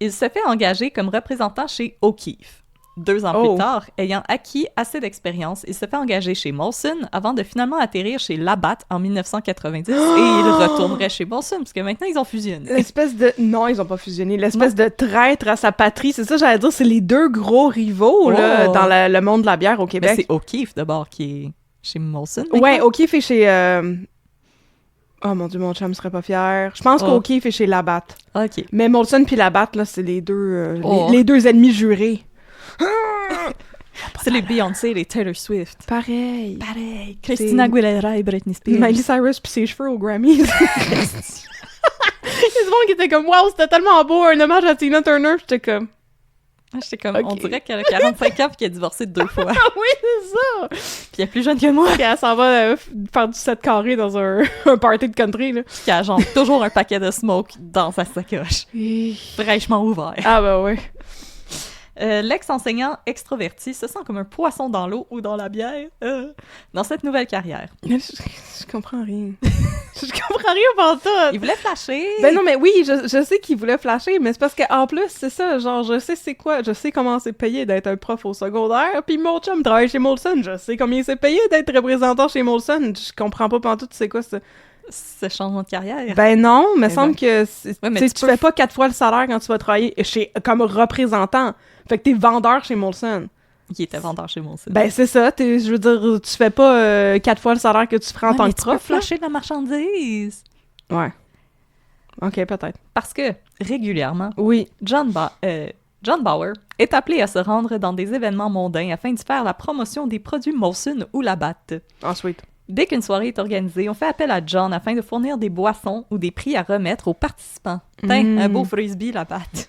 Il se fait engager comme représentant chez O'Keefe. 2 ans Oh. plus tard, ayant acquis assez d'expérience, il se fait engager chez Molson avant de finalement atterrir chez Labatt en 1990 et il retournerait chez Molson parce que maintenant ils ont fusionné. L'espèce de... Non, ils ont pas fusionné. L'espèce de traître à sa patrie. C'est ça, j'allais dire, c'est les deux gros rivaux là, Oh. dans le monde de la bière au Mais Québec. c'est O'Keefe d'abord qui est chez Molson. Ouais, maintenant. O'Keefe est chez... Oh mon Dieu, mon chum serait pas fier. Je pense Oh. qu'O'Keefe est chez Labatt. Ok. Mais Molson puis Labatt, là, c'est les deux, Oh. les deux ennemis jurés. C'est les Beyoncé, les Taylor Swift. Pareil. Pareil. Christina Aguilera et Britney Spears. Miley Cyrus pis ses cheveux aux Grammys. Il y a du monde qui était comme « Wow, c'était tellement beau, un hommage à Tina Turner. » J'étais comme J'étais comme, Ok. on dirait qu'elle a 45 ans et qu'elle a divorcé 2 fois. « Ah oui, c'est ça! Puis elle est plus jeune que moi. » Puis elle s'en va faire du 7 carré dans un, un party de country, là. Puis qu'elle a genre toujours un paquet de smoke dans sa sacoche. Fraîchement ouvert. Ah ben ouais. L'ex-enseignant extroverti se sent comme un poisson dans l'eau ou dans la bière dans cette nouvelle carrière. Je comprends rien. Je comprends rien pour ça. Il voulait flasher. Ben non, mais oui, je sais qu'il voulait flasher, mais c'est parce qu'en plus, c'est ça, genre, je sais c'est quoi, je sais comment c'est payé d'être un prof au secondaire, puis mon chum travaille chez Molson, je sais combien c'est payé d'être représentant chez Molson, je comprends pas pantoute c'est quoi ça. Ce changement de carrière. Ben non, me Eh semble ben. que Ouais, mais tu sais, tu tu peux fais pas 4 fois le salaire quand tu vas travailler chez comme représentant. Fait que t'es vendeur chez Molson. Il était vendeur chez Molson. Ben c'est ça, je veux dire, tu fais pas 4 fois le salaire que tu ferais en tant mais que tu peux prof. Là. flasher de la marchandise. Ouais. Ok, peut-être. Parce que, régulièrement, Oui. John Bauer est appelé à se rendre dans des événements mondains afin de faire la promotion des produits Molson ou Labatt. Ensuite. Dès qu'une soirée est organisée, on fait appel à John afin de fournir des boissons ou des prix à remettre aux participants. Tiens, un beau frisbee Labatt.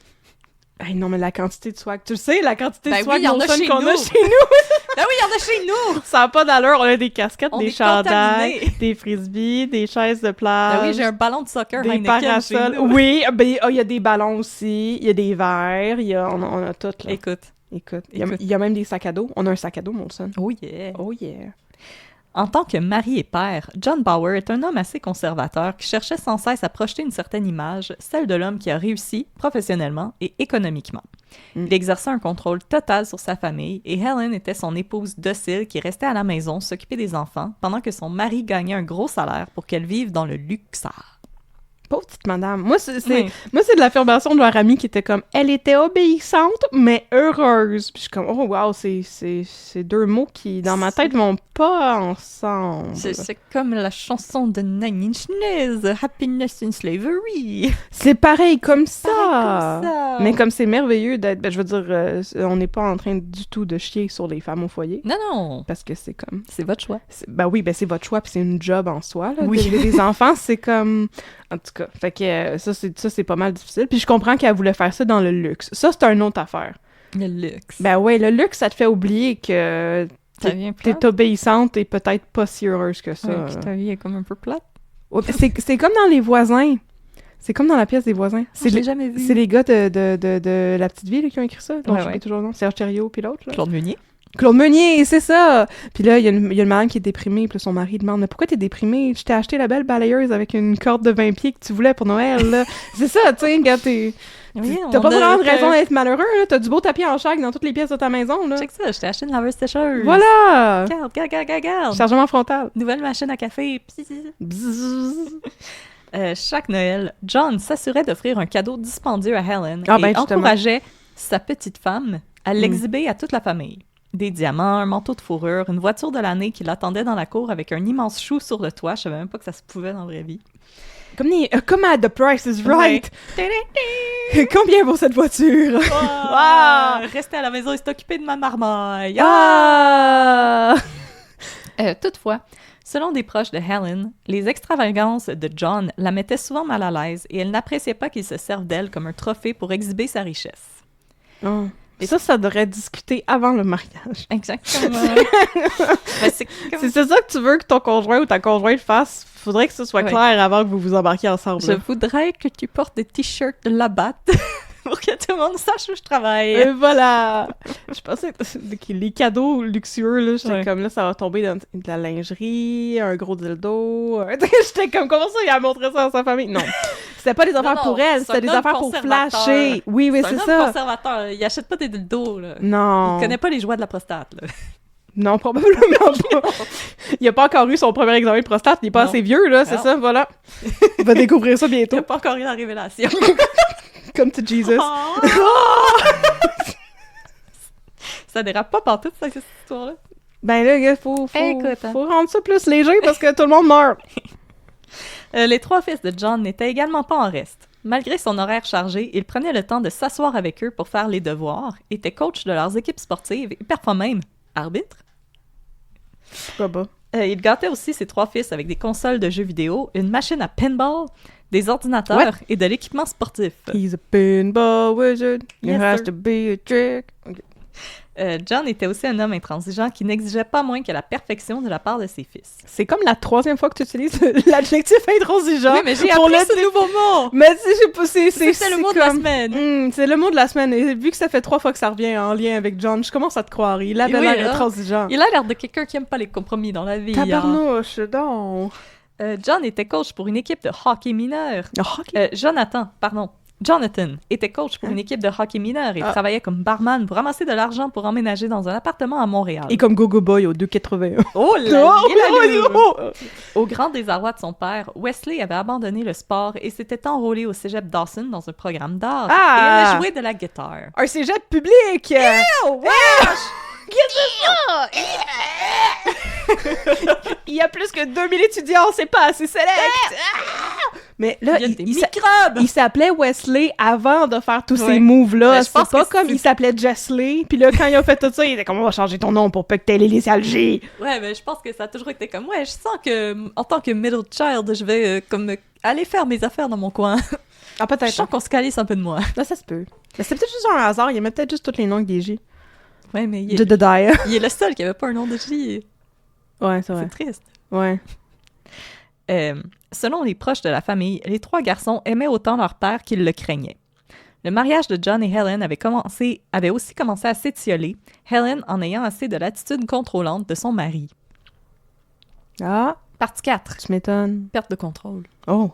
Hey, non, mais la quantité de swag, tu le sais, la quantité Ben de swag oui, il y en a Molson chez qu'on a nous. chez nous. Ben oui, il y en a chez nous! Ça n'a pas d'allure. On a des casquettes, On des est chandails, contaminés. des frisbees, des chaises de plage. Ben oui, j'ai un ballon de soccer des Heineken chez parasols. nous. Oui, ben il y a des ballons aussi, il y a des verres, on a tout là. Écoute. Écoute, Écoute. il y a même des sacs à dos. On a un sac à dos, Molson. Oh yeah! Oh yeah. En tant que mari et père, John Bauer est un homme assez conservateur qui cherchait sans cesse à projeter une certaine image, celle de l'homme qui a réussi professionnellement et économiquement. Il exerçait un contrôle total sur sa famille et Helen était son épouse docile qui restait à la maison s'occuper des enfants pendant que son mari gagnait un gros salaire pour qu'elle vive dans le luxe. Pauvre petite madame. Moi, c'est Ouais. de l'affirmation de leur amie qui était comme, elle était obéissante, mais heureuse. Puis je suis comme, oh wow, c'est deux mots qui, dans ma tête, vont pas ensemble. C'est comme la chanson de Nine Inch Nails, Happiness in Slavery. C'est pareil comme Pareil ça. comme ça. Mais comme c'est merveilleux d'être, ben, je veux dire, on n'est pas en train du tout de chier sur les femmes au foyer. Non, non, Parce que c'est comme... c'est votre choix. Ben oui, ben c'est votre choix, puis c'est une job en soi, là. Oui. D'élever des enfants, c'est comme... En tout cas, fait que ça, c'est pas mal difficile. Puis je comprends qu'elle voulait faire ça dans le luxe. Ça, c'est une autre affaire. Le luxe. Ben ouais, le luxe, ça te fait oublier que Ta vie est t'es plate. obéissante et peut-être pas si heureuse que ça. Ouais, puis ta vie est comme un peu plate. Ouais, c'est comme dans Les Voisins. C'est comme dans la pièce des voisins. Je l'ai jamais vu. C'est les gars de La Petite Vie là, qui ont écrit ça. Donc, Ouais, je ouais. sais toujours le nom. Serge Thériault, puis l'autre. Là. Claude Meunier. Claude Meunier, c'est ça! Puis là, il y a une madame qui est déprimée, puis là, son mari demande « Mais pourquoi t'es déprimée? Je t'ai acheté la belle balayeuse avec une corde de 20 pieds que tu voulais pour Noël, là. » C'est ça, tu sais, quand t'as pas vraiment de raison d'être malheureux, là. T'as du beau tapis en chac dans toutes les pièces de ta maison, là. Check ça, je t'ai acheté une laveuse sécheuse. Voilà! Regarde. Chargement frontal. Nouvelle machine à café. Bzzz. Chaque Noël, John s'assurait d'offrir un cadeau dispendieux à Helen Ah, et ben, justement. encourageait sa petite femme à l'exhiber à toute la famille. Des diamants, un manteau de fourrure, une voiture de l'année qui l'attendait dans la cour avec un immense chou sur le toit. Je savais même pas que ça se pouvait dans la vraie vie. Comme à The Price is Right. Combien vaut cette voiture? Ah! Rester à la maison et s'occuper de ma marmaille. Ah! Toutefois, selon des proches de Helen, les extravagances de John la mettaient souvent mal à l'aise et elle n'appréciait pas qu'il se serve d'elle comme un trophée pour exhiber sa richesse. Oh. Et ça devrait discuter avant le mariage. Exactement. Ben, c'est comme... Si c'est ça que tu veux que ton conjoint ou ta conjointe fasse, faudrait que ce soit Ouais. clair avant que vous vous embarquiez ensemble. Je là. voudrais que tu portes des t-shirts de Labatt pour que tout le monde sache où je travaille. Et voilà! Je pensais que les cadeaux luxueux, là, j'étais Ouais. comme là, ça va tomber dans de la lingerie, un gros dildo. J'étais comme, comment ça, il a montré ça à sa famille? Non. C'était pas des affaires non, pour elle, c'est c'était un des homme affaires pour conservateur. flasher. Oui, C'est c'est un homme ça. conservateur. Il achète pas des dildos, là. Non. Il connaît pas les joies de la prostate, là. Non, probablement pas. Il a pas encore eu son premier examen de prostate, il est pas Non. assez vieux, là, c'est Non. ça, voilà. Il va découvrir ça Il bientôt. a pas encore eu la révélation. Comme to Jesus. Oh! Ça dérape pas partout, ça, cette histoire-là. Ben là, gars, faut Écoute, hein. rendre ça plus léger parce que tout le monde meurt. Les trois fils de John n'étaient également pas en reste. Malgré son horaire chargé, il prenait le temps de s'asseoir avec eux pour faire les devoirs, était coach de leurs équipes sportives et parfois même arbitre. Pourquoi pas? Il gâtait aussi ses trois fils avec des consoles de jeux vidéo, une machine à pinball, des ordinateurs et de l'équipement sportif. He's a pinball wizard. There Yes, has sir. to be a trick. Okay. John était aussi un homme intransigeant qui n'exigeait pas moins que la perfection de la part de ses fils. C'est comme la troisième fois que tu utilises l'adjectif intransigeant. Oui, mais j'ai pour appris le ce nouveau mot! Mais tu sais, je sais pas, C'était le mot de la semaine. C'est le mot de la semaine. Et vu que ça fait 3 fois que ça revient en lien avec John, je commence à te croire. Il avait Oui, l'air hein. intransigeant. Il a l'air de quelqu'un qui aime pas les compromis dans la vie. hein. Tabarnouche, donc. John était coach pour une équipe de hockey mineur. Oh, ok. Jonathan était coach pour une équipe de hockey mineur et Ah. travaillait comme barman pour ramasser de l'argent pour emménager dans un appartement à Montréal. Et comme Gogo Boy au 2,81. Oh là Oh! Au grand désarroi de son père, Wesley avait abandonné le sport et s'était enrôlé au cégep Dawson dans un programme d'art Ah! et allait jouer de la guitare. Un cégep public! Il y a plus que 2000 étudiants, c'est pas assez select! Ah! Mais là, Il y a des il microbes! il s'appelait Wesley avant de faire tous Ouais. ces moves-là. Ben, je C'est pense pas que comme c'est- il s'appelait Jesley. Puis là, quand il a fait tout ça, il était comme on va changer ton nom pour pas que t'aies l'hélialgie. Ouais, mais je pense que ça a toujours été comme ouais, je sens que en tant que middle child, je vais comme aller faire mes affaires dans mon coin. Ah, Je peut-être. sens qu'on se calisse un peu de moi. Là, ça se peut. Mais c'est peut-être juste un hasard. Il aimait peut-être juste tous les noms avec des J. Ouais, mais il De Daya. est le seul qui avait pas un nom de J. Ouais, c'est vrai. C'est triste. Ouais. Selon les proches de la famille, les trois garçons aimaient autant leur père qu'ils le craignaient. Le mariage de John et Helen avait aussi commencé à s'étioler, Helen en ayant assez de l'attitude contrôlante de son mari. Ah, Partie 4. tu m'étonnes. Perte de contrôle. Oh.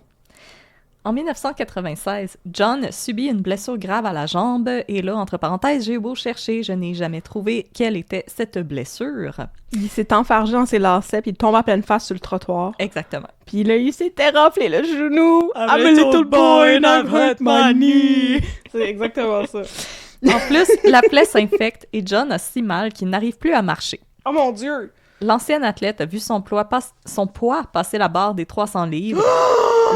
En 1996, John subit une blessure grave à la jambe et là, entre parenthèses, j'ai beau chercher, je n'ai jamais trouvé quelle était cette blessure. Il s'est enfargé dans ses lacets, puis il tombe à pleine face sur le trottoir. Exactement. Puis là, il s'était raflé le genou. I'm a little boy and I've hurt my knee. C'est exactement ça. En plus, la plaie s'infecte et John a si mal qu'il n'arrive plus à marcher. Oh mon Dieu! L'ancien athlète a vu son poids passer la barre des 300 livres,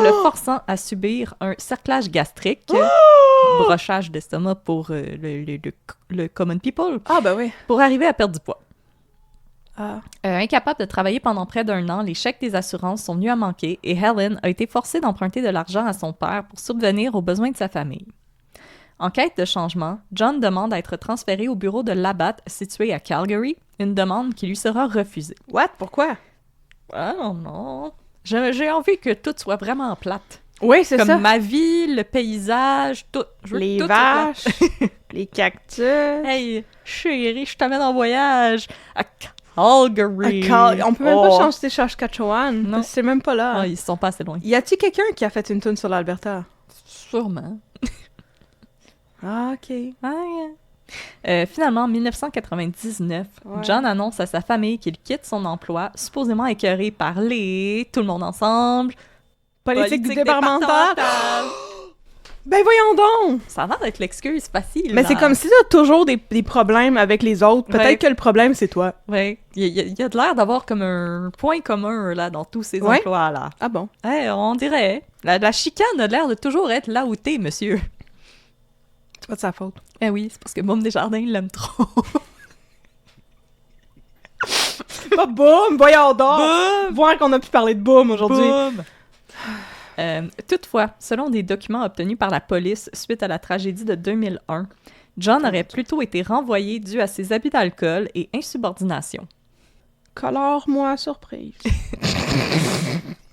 le forçant à subir un cerclage gastrique, brochage d'estomac pour le common people, Ah, ben oui. pour arriver à perdre du poids. Ah. Incapable de travailler pendant près d'1 an, les chèques des assurances sont venus à manquer et Helen a été forcée d'emprunter de l'argent à son père pour subvenir aux besoins de sa famille. En quête de changement, John demande à être transféré au bureau de Labatt situé à Calgary, une demande qui lui sera refusée. What? Pourquoi? Ah non, non. J'ai envie que tout soit vraiment plate. Oui, c'est Comme ça. ma vie, le paysage, tout. Je veux Les tout être là. vaches, les cactus. Hey, chérie, je t'amène en voyage à Calgary. On peut même pas changer tes Saskatchewan. Non. C'est même pas là. Ah, ils sont pas assez loin. Y a-t-il quelqu'un qui a fait une tune sur l'Alberta? Sûrement. Ah, ok. Finalement, en 1999, Ouais. John annonce à sa famille qu'il quitte son emploi, supposément écœuré par les « tout le monde ensemble », Politique départementale. Ben voyons donc! Ça a l'air d'être l'excuse facile. Mais c'est comme si t'as toujours des problèmes avec les autres. Peut-être Ouais. que le problème, c'est toi. Ouais, il y a de l'air d'avoir comme un point commun là, dans tous ces Ouais. emplois-là. Ah bon? On dirait. La chicane a l'air de toujours être là où t'es, monsieur. C'est pas de sa faute. Eh oui, c'est parce que Boum Desjardins l'aime trop. Pas boum! Voyons donc! Boum! Voir qu'on a pu parler de boum aujourd'hui. Boum! Toutefois, selon des documents obtenus par la police suite à la tragédie de 2001, John aurait plutôt été renvoyé dû à ses abus d'alcool et insubordination. Colore-moi surprise.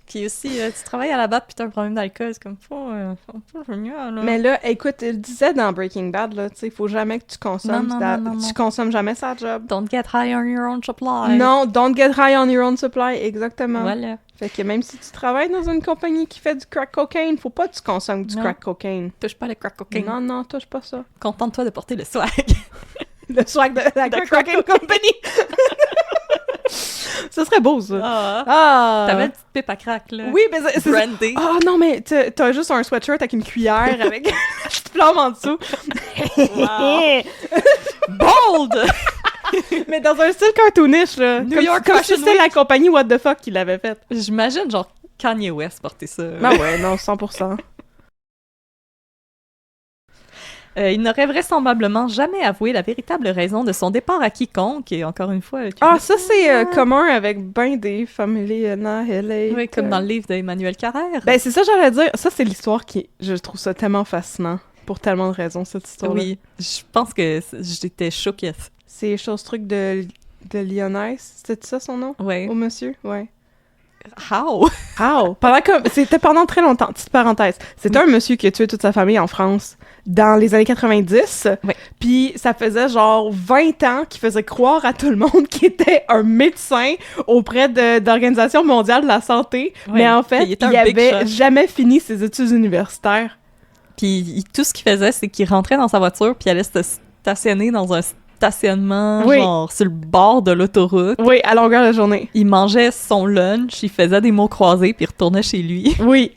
Puis aussi, tu travailles à la BAT puis t'as un problème d'alcool, c'est comme pas génial, là. Mais là, écoute, il disait dans Breaking Bad, là, tu sais, il faut jamais que tu consommes. Non. Tu consommes jamais sa job. Don't get high on your own supply. Non, don't get high on your own supply, exactement. Voilà. Fait que même si tu travailles dans une compagnie qui fait du crack cocaine, faut pas que tu consommes du Non. crack cocaine. Touche pas le crack cocaine. Non, touche pas ça. Contente-toi de porter le swag. Le swag de la crack cocaine company. Ça serait beau, ça. Ah! T'avais une petite pipe à crack, là. Oui, mais c'est... Brandy. Oh non, mais t'as juste un sweatshirt avec une cuillère avec une petite flamme en dessous. Wow. Bold! Mais dans un style cartoonish, là. New comme York comme si Fashion c'était Week. la compagnie What the Fuck qui l'avait faite. J'imagine, genre, Kanye West porter ça. Ah ouais, non, 100%. Il n'aurait vraisemblablement jamais avoué la véritable raison de son départ à quiconque, et encore une fois... Ah, ça, c'est commun avec ben des familles annihilées. Oui, comme dans le livre d'Emmanuel Carrère. Ben, c'est ça, j'allais dire. Ça, c'est l'histoire qui... Je trouve ça tellement fascinant. Pour tellement de raisons, cette histoire-là. Oui, je pense que j'étais choquée. C'est chose-truc de Lyonnaise. C'était ça, son nom? Ouais. Au monsieur? Ouais. How? C'était pendant très longtemps. Petite parenthèse. C'était un monsieur qui a tué toute sa famille en France dans les années 90. Ouais. Puis ça faisait genre 20 ans qu'il faisait croire à tout le monde qu'il était un médecin auprès d'Organisation mondiale de la santé. Ouais. Mais en fait, Il était il un big avait shot. jamais fini ses études universitaires. Puis tout ce qu'il faisait, c'est qu'il rentrait dans sa voiture puis il allait se stationner dans un stationnement, Oui. genre sur le bord de l'autoroute. Oui, à longueur de journée. Il mangeait son lunch, il faisait des mots croisés puis il retournait chez lui. Oui.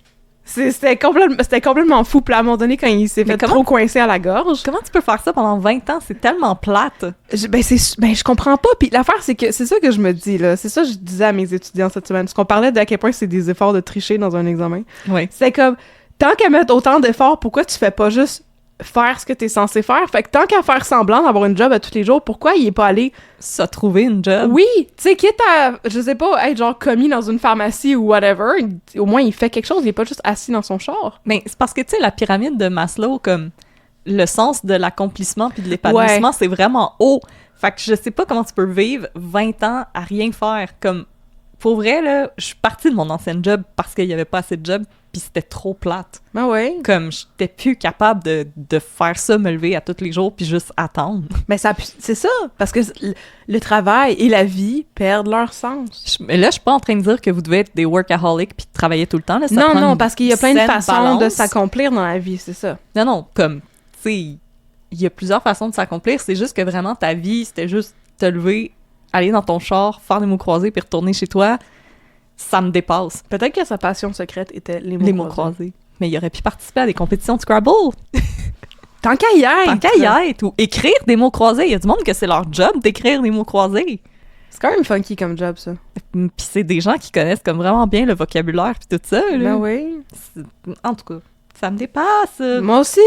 C'était complètement fou. Puis à un moment donné, quand il s'est Mais fait comment- trop coincer à la gorge, Comment tu peux faire ça pendant 20 ans? C'est tellement plate. je comprends pas. Puis l'affaire, c'est que c'est ça que je me dis, là. C'est ça que je disais à mes étudiants cette semaine. Parce qu'on parlait de à quel point c'est des efforts de tricher dans un examen. Oui. C'est comme, tant qu'à mettre autant d'efforts, pourquoi tu fais pas juste faire ce que t'es censé faire? Fait que tant qu'à faire semblant d'avoir une job à tous les jours, pourquoi il est pas allé... Ça trouver une job. Oui! Tu sais, quitte à, je sais pas, être genre commis dans une pharmacie ou whatever, au moins il fait quelque chose, il est pas juste assis dans son char. Mais c'est parce que, tu sais, la pyramide de Maslow, comme le sens de l'accomplissement puis de l'épanouissement, c'est vraiment haut. Fait que je sais pas comment tu peux vivre 20 ans à rien faire. Comme, pour vrai, là, je suis partie de mon ancien job parce qu'il y avait pas assez de job puis c'était trop plate. Ben ouais. Comme, j'étais plus capable de faire ça, me lever à tous les jours puis juste attendre. Mais c'est ça, parce que le travail et la vie perdent leur sens. Mais là, je suis pas en train de dire que vous devez être des workaholics puis travailler tout le temps. Là, ça prend Non, une parce qu'il y a plein de saine façons balance. de s'accomplir dans la vie, c'est ça. Non, comme, tu sais, il y a plusieurs façons de s'accomplir. C'est juste que vraiment, ta vie, c'était juste te lever, aller dans ton char, faire des mots croisés puis retourner chez toi. Ça me dépasse. Peut-être que sa passion secrète était les Les mots croisés. Mais il aurait pu participer à des compétitions de Scrabble. Tant qu'à y être! Tant qu'à y être. Ou écrire des mots croisés. Il y a du monde que c'est leur job d'écrire des mots croisés. C'est quand même funky comme job, ça. Puis c'est des gens qui connaissent comme vraiment bien le vocabulaire puis tout ça. Là. Ben oui. En tout cas, ça me dépasse. Moi aussi!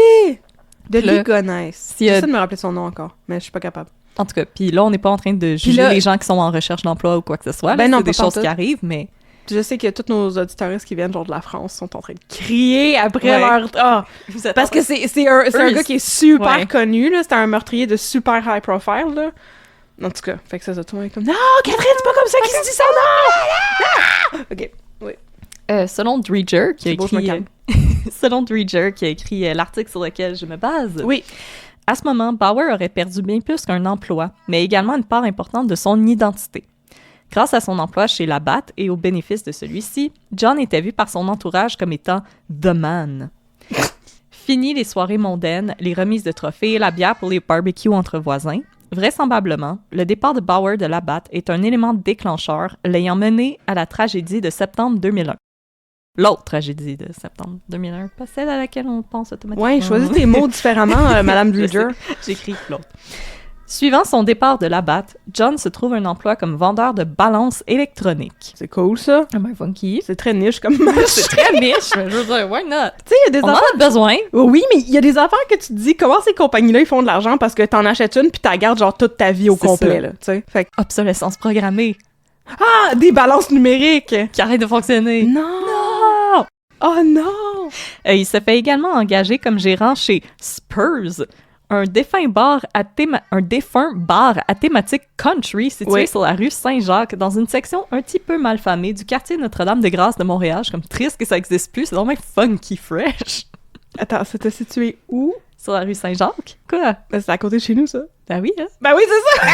De Puis là, Ligonice. s'il y a- J'essaie de me rappeler son nom encore, mais je suis pas capable. En tout cas, puis là, on n'est pas en train de juger là- les gens qui sont en recherche d'emploi ou quoi que ce soit. Ben là. non, C'est des pas choses pantoute. qui arrivent, mais... Je sais que tous nos auditeuristes qui viennent genre de la France sont en train de crier après Ouais. leur... Ah! Vous êtes Parce en que train- c'est un Eux, gars qui est super ouais. connu, là. C'est un meurtrier de super high profile, là. En tout cas, fait que ça, tout le monde est comme... Non, Catherine, c'est pas comme ça qu'il se dit ça, non! Ah! OK. Selon Dredger, qui a C'est beau, je me écrit... calme. Selon Dredger, qui a écrit l'article sur lequel je me base, Oui. à ce moment, Bauer aurait perdu bien plus qu'un emploi, mais également une part importante de son identité. Grâce à son emploi chez la BAT et au bénéfice de celui-ci, John était vu par son entourage comme étant « the man ». Fini les soirées mondaines, les remises de trophées et la bière pour les barbecues entre voisins. Vraisemblablement, le départ de Bauer de la BAT est un élément déclencheur l'ayant mené à la tragédie de septembre 2001. L'autre tragédie de septembre 2001, pas celle à laquelle on pense automatiquement. Ouais, choisis tes mots différemment, Madame Dredger. J'écris l'autre. Suivant son départ de la BAT, John se trouve un emploi comme vendeur de balances électroniques. C'est cool, ça. Ah ben funky. C'est très niche comme marché. C'est très niche, mais je veux dire, why not? Tu sais, il y a des On en a besoin. Oui, mais il y a des affaires que tu te dis, comment ces compagnies-là, ils font de l'argent parce que t'en achètes une puis t'as gardes genre toute ta vie au C'est complet, ça. là, tu sais. Fait que, Obsolescence programmée, ah, des balances numériques! qui arrête de fonctionner. Non! Oh non! Il se fait également engager comme gérant chez Spurs, un défunt bar à thématique country situé Oui. sur la rue Saint-Jacques, dans une section un petit peu malfamée du quartier Notre-Dame-de-Grâce de Montréal. Je suis comme triste que ça existe plus, c'est vraiment funky fresh. Attends, c'était situé où? Sur la rue Saint-Jacques? Quoi? Ben, c'est à côté de chez nous, ça. Ben oui, hein? Ben oui, c'est ça!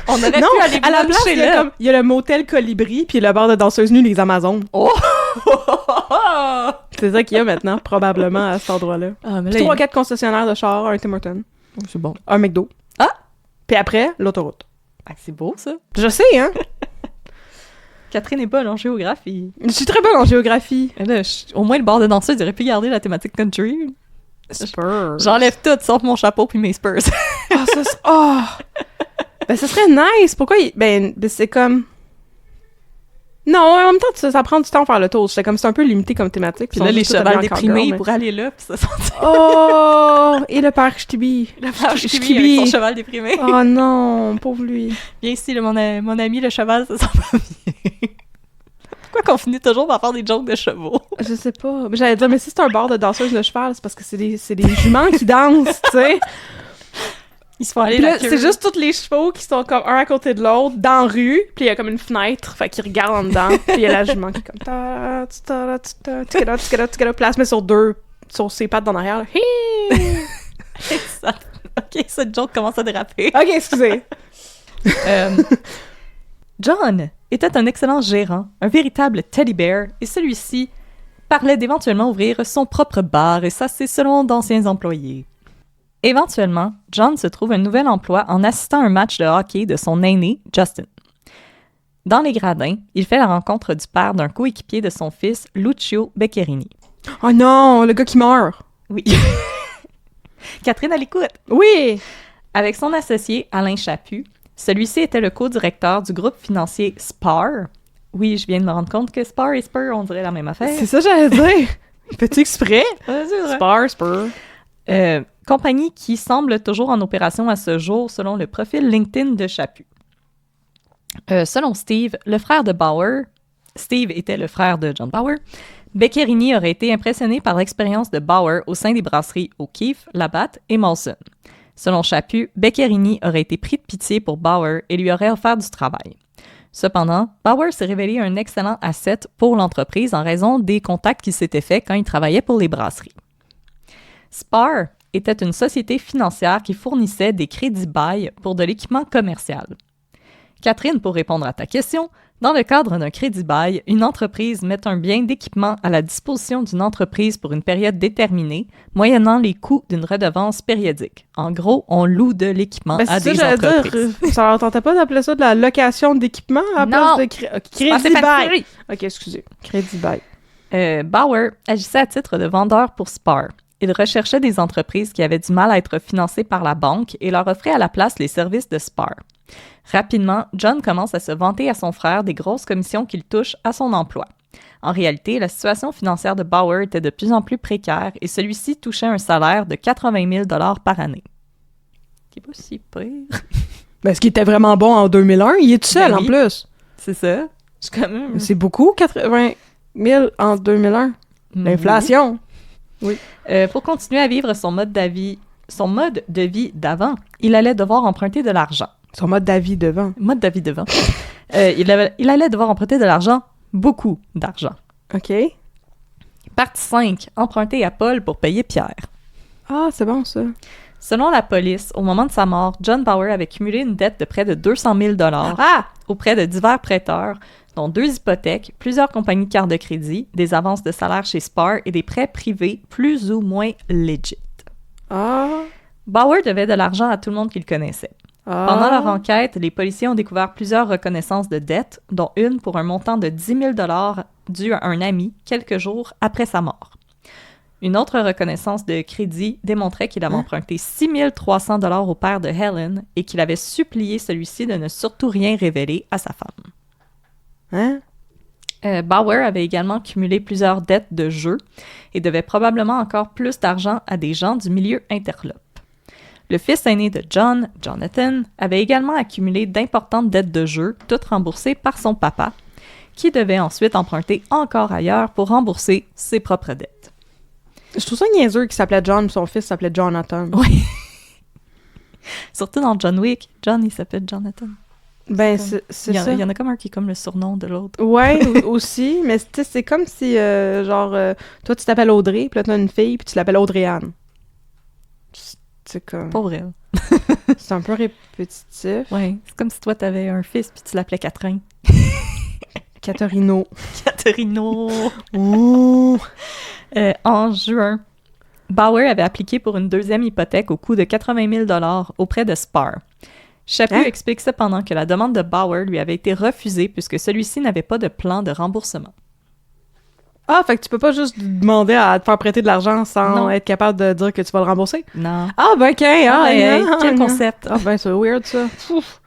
On aurait Non, pu aller à la place, il y, a là. comme, il y a le motel Colibri puis le bar de danseuses nues des Amazones. Oh! C'est ça qu'il y a maintenant, probablement, à cet endroit-là. Ah, mais Puis là, 3-4 concessionnaires de chars, un Tim Hortons, c'est bon. un McDo. Ah! Puis après, l'autoroute. Ah, c'est beau, ça. Je sais, hein? Catherine est bonne en géographie. Je suis très bonne en géographie. Et là, au moins, le bar de danseuse aurait pu garder la thématique country. Spurs. J'enlève tout, sauf mon chapeau puis mes Spurs. Ah, ça... Oh! Ben, ça serait nice. Pourquoi... Ben, c'est comme... Non, en même temps, ça prend du temps à faire le tour. C'est comme, c'est un peu limité comme thématique. Puis là, les chevals déprimés pour aller là, puis ça sent... Oh! Et le père Ch'tibi. Le frère Ch'tibi. Ch'tibi avec son cheval déprimé. Oh non, pauvre lui. Viens ici, là, mon ami, le cheval, ça sent pas bien. Pourquoi qu'on finit toujours par faire des jokes de chevaux? Je sais pas. Mais j'allais dire, mais si c'est un bar de danseuses de cheval, c'est parce que c'est des juments qui dansent, tu sais. Ils se font aller Puis la là, queue. c'est juste tous les chevaux qui sont comme un à côté de l'autre, dans la rue, puis il y a comme une fenêtre, fait qu'ils regardent en dedans, puis il y a la jument qui est comme ta ta ta ta ta ta ta ta, puis elle se met sur ses pattes en arrière. Là. Hi! Ça. Ok, cette joke commence à déraper. Ok, excusez. John était un excellent gérant, un véritable teddy bear, et celui-ci parlait d'éventuellement ouvrir son propre bar, et ça, c'est selon d'anciens employés. Éventuellement, John se trouve un nouvel emploi en assistant à un match de hockey de son aîné, Justin. Dans les gradins, il fait la rencontre du père d'un coéquipier de son fils, Lucio Beccherini. Oh non, le gars qui meurt. Oui. Catherine à l'écoute. Oui. Avec son associé, Alain Chaput, celui-ci était le co-directeur du groupe financier SPAR. Oui, je viens de me rendre compte que SPAR et Spur, on dirait la même affaire. C'est ça que j'allais dire. Fais-tu exprès? Spar. Spur. Compagnie qui semble toujours en opération à ce jour selon le profil LinkedIn de Chaput. Selon Steve, le frère de Bauer, Steve était le frère de John Bauer, Beccherini aurait été impressionné par l'expérience de Bauer au sein des brasseries O'Keeffe, Labatt et Molson. Selon Chaput, Beccherini aurait été pris de pitié pour Bauer et lui aurait offert du travail. Cependant, Bauer s'est révélé un excellent asset pour l'entreprise en raison des contacts qu'il s'était faits quand il travaillait pour les brasseries. SPAR était une société financière qui fournissait des crédits bail pour de l'équipement commercial. Catherine, pour répondre à ta question, dans le cadre d'un crédit bail, une entreprise met un bien d'équipement à la disposition d'une entreprise pour une période déterminée, moyennant les coûts d'une redevance périodique. En gros, on loue de l'équipement à des entreprises. Ça leur tentait pas d'appeler ça de la location d'équipement à la Non. place de crédit bail. Ok, excusez. Crédit bail. Bauer agissait à titre de vendeur pour SPAR. Il recherchait des entreprises qui avaient du mal à être financées par la banque et leur offrait à la place les services de SPAR. Rapidement, John commence à se vanter à son frère des grosses commissions qu'il touche à son emploi. En réalité, la situation financière de Bauer était de plus en plus précaire et celui-ci touchait un salaire de 80 000 $ par année. C'est pas si pire. Ben, ce qui était vraiment bon en 2001, il est tout seul Ben oui. en plus. C'est ça. C'est quand même... C'est beaucoup, 80 000 en 2001. L'inflation. Oui. Pour continuer à vivre son mode de vie d'avant, il allait devoir emprunter de l'argent. Son mode d'avis devant. Mode de vie devant. Il allait devoir emprunter de l'argent, beaucoup d'argent. OK. Partie 5. Emprunter à Paul pour payer Pierre. Ah, c'est bon, ça. Selon la police, au moment de sa mort, John Bauer avait cumulé une dette de près de 200 000 Ah! auprès de divers prêteurs, dont 2 hypothèques, plusieurs compagnies de cartes de crédit, des avances de salaire chez Spar et des prêts privés plus ou moins legit. Ah! Bauer devait de l'argent à tout le monde qu'il connaissait. Ah! Pendant leur enquête, les policiers ont découvert plusieurs reconnaissances de dettes, dont une pour un montant de 10 000 dû à un ami quelques jours après sa mort. Une autre reconnaissance de crédit démontrait qu'il avait emprunté 6 300 $ au père de Helen et qu'il avait supplié celui-ci de ne surtout rien révéler à sa femme. Hein? Bauer avait également cumulé plusieurs dettes de jeu et devait probablement encore plus d'argent à des gens du milieu interlope. Le fils aîné de John, Jonathan, avait également accumulé d'importantes dettes de jeu, toutes remboursées par son papa, qui devait ensuite emprunter encore ailleurs pour rembourser ses propres dettes. Je trouve ça niaiseux qu'il s'appelait John, son fils s'appelait Jonathan. Oui. Surtout dans John Wick, John, il s'appelle Jonathan. Ben, c'est ça. Il y en a comme un qui est comme le surnom de l'autre. Ouais, aussi, mais c'est comme si, toi, tu t'appelles Audrey, puis là, t'as une fille, puis tu l'appelles Audrey-Anne. C'est comme... Pas vrai. C'est un peu répétitif. Ouais, c'est comme si toi, t'avais un fils, puis tu l'appelais Catherine. Caterino. Caterino! Ouh! En juin, Bauer avait appliqué pour une deuxième hypothèque au coût de 80 000 $ auprès de Spar. Chaput explique cependant que la demande de Bauer lui avait été refusée puisque celui-ci n'avait pas de plan de remboursement. Ah, fait que tu peux pas juste demander à te faire prêter de l'argent sans Non. être capable de dire que tu vas le rembourser? Non. Ah, ben OK. Quel concept! Ah, ben c'est weird, ça.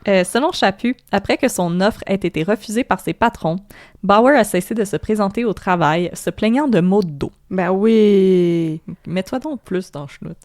Selon Chaput, après que son offre ait été refusée par ses patrons, Bauer a cessé de se présenter au travail, se plaignant de maux de dos. Ben oui. Mets-toi donc plus dans le chenoute.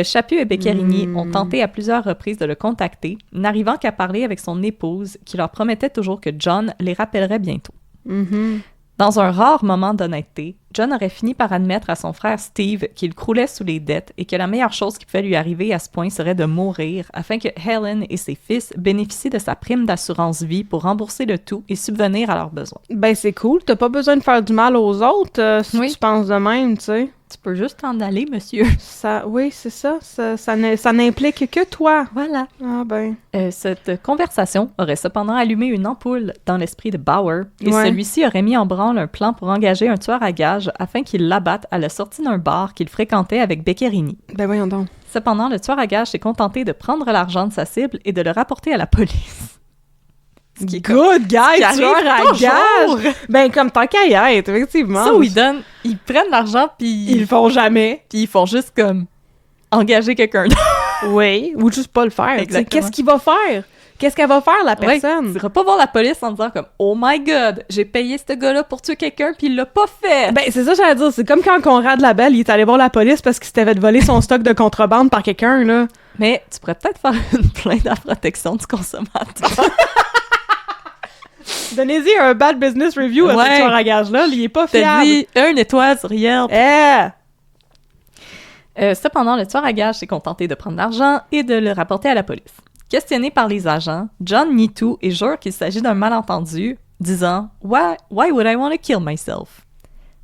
Chaput et Beccarini ont tenté à plusieurs reprises de le contacter, n'arrivant qu'à parler avec son épouse, qui leur promettait toujours que John les rappellerait bientôt. Mm-hmm. Dans un rare moment d'honnêteté, John aurait fini par admettre à son frère Steve qu'il croulait sous les dettes et que la meilleure chose qui pouvait lui arriver à ce point serait de mourir afin que Helen et ses fils bénéficient de sa prime d'assurance vie pour rembourser le tout et subvenir à leurs besoins. Ben c'est cool, t'as pas besoin de faire du mal aux autres si Oui. tu penses de même, tu sais. Tu peux juste t'en aller, monsieur. Oui, c'est ça. Ça n'implique que toi. Voilà. Ah ben. Cette conversation aurait cependant allumé une ampoule dans l'esprit de Bauer et Ouais. celui-ci aurait mis en branle un plan pour engager un tueur à gages afin qu'il l'abatte à la sortie d'un bar qu'il fréquentait avec Beccarini. Ben voyons donc. Cependant, le tueur à gages s'est contenté de prendre l'argent de sa cible et de le rapporter à la police. Ce qui est comme- Good guy, ce qui tueur arrive à toujours. gage. Ben comme tant qu'à y être, effectivement. Ça où ils prennent l'argent puis Ils le font jamais. puis ils font juste comme engager quelqu'un d'autre. Oui, ou juste pas le faire. tu sais. Exactement. Qu'est-ce qu'il va faire? Qu'est-ce qu'elle va faire, la personne? Tu iras pas voir la police en disant comme oh my god, j'ai payé ce gars-là pour tuer quelqu'un puis il l'a pas fait. Ben, c'est ça que j'allais dire. C'est comme quand Conrad Labelle, il est allé voir la police parce qu'il s'était fait voler son stock de contrebande par quelqu'un, là. Mais tu pourrais peut-être faire une plainte à la protection du consommateur. Donnez-y un bad business review à ce Ouais. tueur à gage-là. Il est pas T'as fiable. dit 1 étoile sur Yelp. Cependant, le tueur à gages s'est contenté de prendre l'argent et de le rapporter à la police. Questionné par les agents, John nie tout et jure qu'il s'agit d'un malentendu, disant « Why would I want to kill myself? »